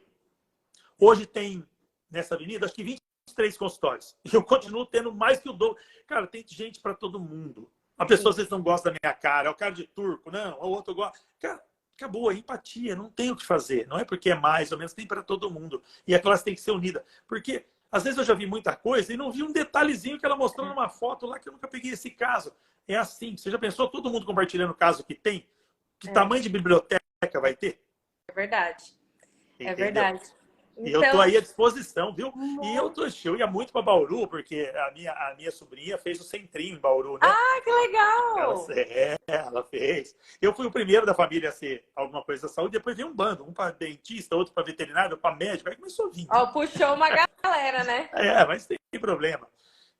Hoje tem, nessa avenida, acho que 23 consultórios. E eu continuo tendo mais que o dobro. Cara, tem gente para todo mundo. A pessoa, às vezes, não gosta da minha cara. É o cara de turco, não. O outro gosta. Cara, acabou a empatia. Não tem o que fazer. Não é porque é mais ou menos, tem para todo mundo. E a classe tem que ser unida. Porque, às vezes, eu já vi muita coisa e não vi um detalhezinho que ela mostrou numa foto lá que eu nunca peguei esse caso. É assim. Você já pensou todo mundo compartilhando o caso que tem? Que tamanho de biblioteca vai ter? É verdade. Entendeu? É verdade. E eu tô aí à disposição, viu? E eu ia muito para Bauru, porque a minha sobrinha fez o centrinho em Bauru, né? Ah, que legal! Ela fez. Eu fui o primeiro da família a ser alguma coisa da saúde, depois veio um bando, um para dentista, outro para veterinário, outro para médico, aí começou a vir. Puxou uma galera, né? Mas tem problema,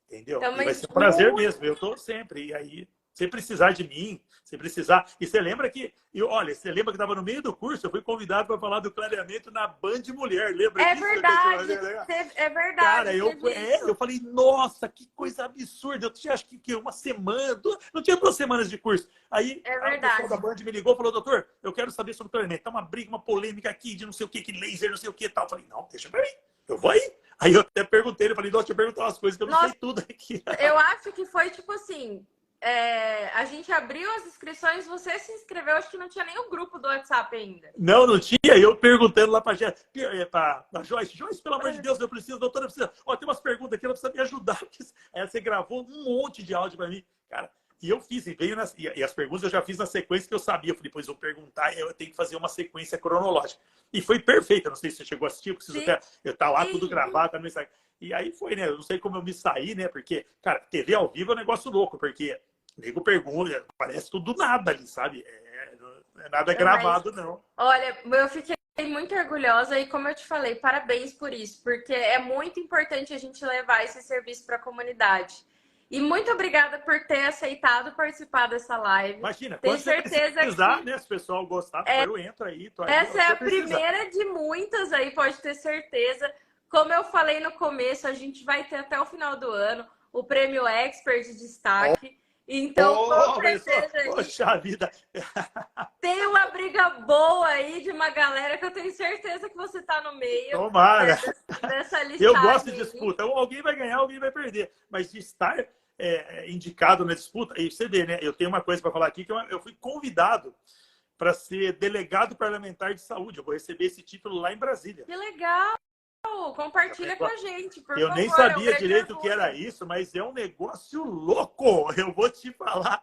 entendeu? Então, e vai ser um prazer mesmo, eu tô sempre, e aí... Se precisar de mim, se precisar... E você lembra que... Olha, você lembra que estava no meio do curso, eu fui convidado para falar do clareamento na Band Mulher, lembra disso? Verdade, é verdade. Cara, eu falei, nossa, que coisa absurda. Eu tinha, acho que uma semana... Não tinha 2 semanas de curso. Aí a pessoa da Band me ligou e falou, doutor, eu quero saber sobre clareamento. Tá uma briga, uma polêmica aqui de não sei o que laser, não sei o que e tal. Eu falei, não, deixa pra mim, eu vou aí. Aí eu até perguntei, eu falei, nossa, deixa eu perguntar umas coisas que eu não sei tudo aqui. Eu acho que foi tipo assim... a gente abriu as inscrições, você se inscreveu, acho que não tinha nem o grupo do WhatsApp ainda. Não tinha, eu perguntando lá pra Joyce, pelo amor de Deus, eu preciso, doutora, eu preciso, tem umas perguntas aqui, ela precisa me ajudar. Aí você gravou um monte de áudio pra mim, cara, e eu fiz, e as perguntas eu já fiz na sequência que eu sabia, eu falei, depois eu vou perguntar, eu tenho que fazer uma sequência cronológica. E foi perfeita, não sei se você chegou a assistir, preciso até, tá lá tudo gravado, tá no Instagram. E aí foi, né? Eu não sei como eu me saí, né? Porque, cara, TV ao vivo é um negócio louco, porque nego pergunta, parece tudo do nada ali, sabe? É Não é nada gravado, não. Olha, eu fiquei muito orgulhosa e, como eu te falei, parabéns por isso, porque é muito importante a gente levar esse serviço para a comunidade. E muito obrigada por ter aceitado participar dessa live. Imagina, tenho quando certeza você precisar, que né? Se o pessoal gostar, eu entro aí. Tô aí essa é a precisar. primeira de muitas aí, pode ter certeza. Como eu falei no começo, a gente vai ter até o final do ano o prêmio Expert de destaque. Então, com certeza, poxa vida! tem uma briga boa aí de uma galera que eu tenho certeza que você tá no meio. Tomara! Dessa listagem. Eu gosto de disputa. Alguém vai ganhar, alguém vai perder. Mas de estar indicado na disputa, e você vê, né? Eu tenho uma coisa para falar aqui, que eu fui convidado para ser delegado parlamentar de saúde. Eu vou receber esse título lá em Brasília. Que legal! Compartilha com a gente, por favor. Eu nem sabia direito o que era isso, mas é um negócio louco. Eu vou te falar.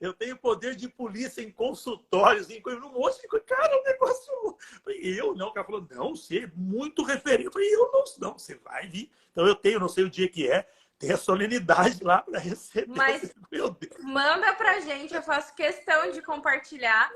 Eu tenho poder de polícia em consultórios, em um monte de coisa. Cara, é um negócio louco. Eu não. O cara falou, não, você é muito referente. Eu falei, eu não, você vai vir. Então eu tenho, não sei o dia que é. Tem a solenidade lá para receber. Mas meu Deus. Manda pra gente, eu faço questão de compartilhar.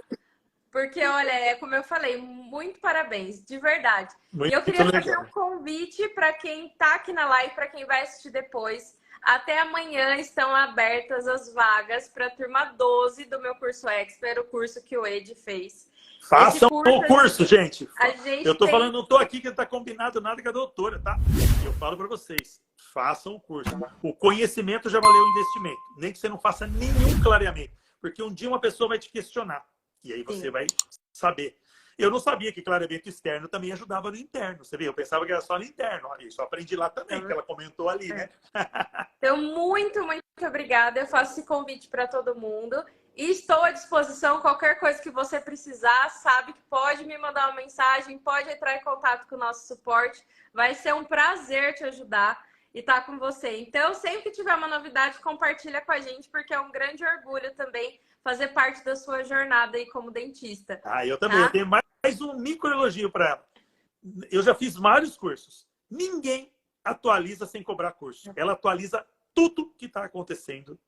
Porque, olha, como eu falei, muito parabéns, de verdade. E eu queria fazer um convite para quem está aqui na live, para quem vai assistir depois. Até amanhã estão abertas as vagas para a turma 12 do meu curso Expert, o curso que o Ed fez. Façam o curso, gente. Eu estou falando, não estou aqui que não está combinado nada com a doutora, tá? Eu falo para vocês, façam o curso. O conhecimento já valeu o investimento. Nem que você não faça nenhum clareamento. Porque um dia uma pessoa vai te questionar. E aí você vai saber. Eu não sabia que clareamento externo também ajudava no interno. Você vê, eu pensava que era só no interno. Isso eu aprendi lá também, que ela comentou ali, né? Então, muito obrigada. Eu faço esse convite para todo mundo. E estou à disposição. Qualquer coisa que você precisar, sabe que pode me mandar uma mensagem, pode entrar em contato com o nosso suporte. Vai ser um prazer te ajudar e estar com você. Então, sempre que tiver uma novidade, compartilha com a gente, porque é um grande orgulho também fazer parte da sua jornada aí como dentista. Eu também. Tá? Eu tenho mais um micro elogio para ela. Eu já fiz vários cursos. Ninguém atualiza sem cobrar curso. Ela atualiza tudo que está acontecendo,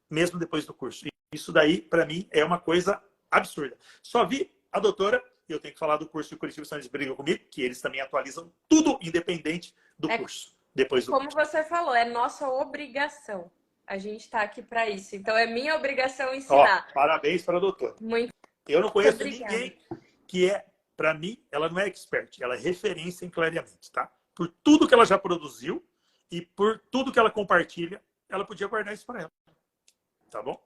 mesmo depois do curso. Isso daí, para mim, é uma coisa absurda. Só vi a doutora, e eu tenho que falar do curso que o Curitiba São eles brigam comigo, que eles também atualizam tudo independente do curso. Depois do como curso. Você falou, é nossa obrigação. A gente está aqui para isso. Então, é minha obrigação ensinar. Parabéns para a doutora. Eu não conheço ninguém que para mim, ela não é expert. Ela é referência em clareamento, tá? Por tudo que ela já produziu e por tudo que ela compartilha, ela podia guardar isso para ela. Tá bom?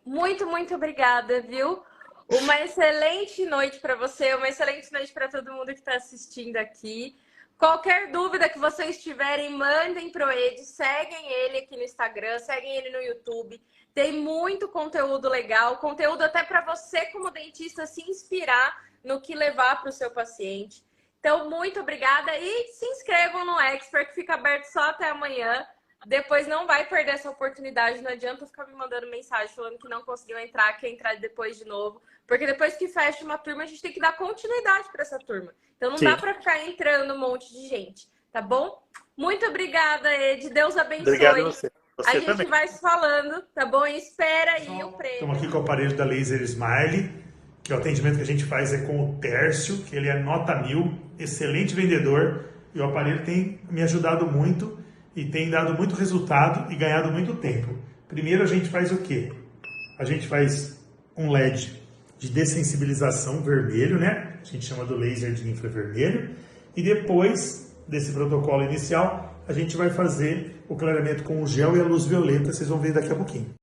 Muito obrigada, viu? Uma excelente noite para você, uma excelente noite para todo mundo que está assistindo aqui. Qualquer dúvida que vocês tiverem, mandem pro Ed, seguem ele aqui no Instagram, seguem ele no YouTube. Tem muito conteúdo legal, conteúdo até para você como dentista se inspirar no que levar para o seu paciente. Então, muito obrigada e se inscrevam no Expert, que fica aberto só até amanhã. Depois não vai perder essa oportunidade, não adianta ficar me mandando mensagem falando que não conseguiu entrar, quer entrar depois de novo. Porque depois que fecha uma turma, a gente tem que dar continuidade para essa turma. Então não dá para ficar entrando um monte de gente, tá bom? Muito obrigada, Ed. Deus abençoe. Obrigado a você. A gente também vai se falando, tá bom? E espera aí o prêmio. Estamos aqui com o aparelho da Laser Smile, que o atendimento que a gente faz é com o Tércio, que ele é nota 1000, excelente vendedor. E o aparelho tem me ajudado muito e tem dado muito resultado e ganhado muito tempo. Primeiro a gente faz o quê? A gente faz um LED de dessensibilização vermelho, né? A gente chama do laser de infravermelho. E depois desse protocolo inicial, a gente vai fazer o clareamento com o gel e a luz violeta, vocês vão ver daqui a pouquinho.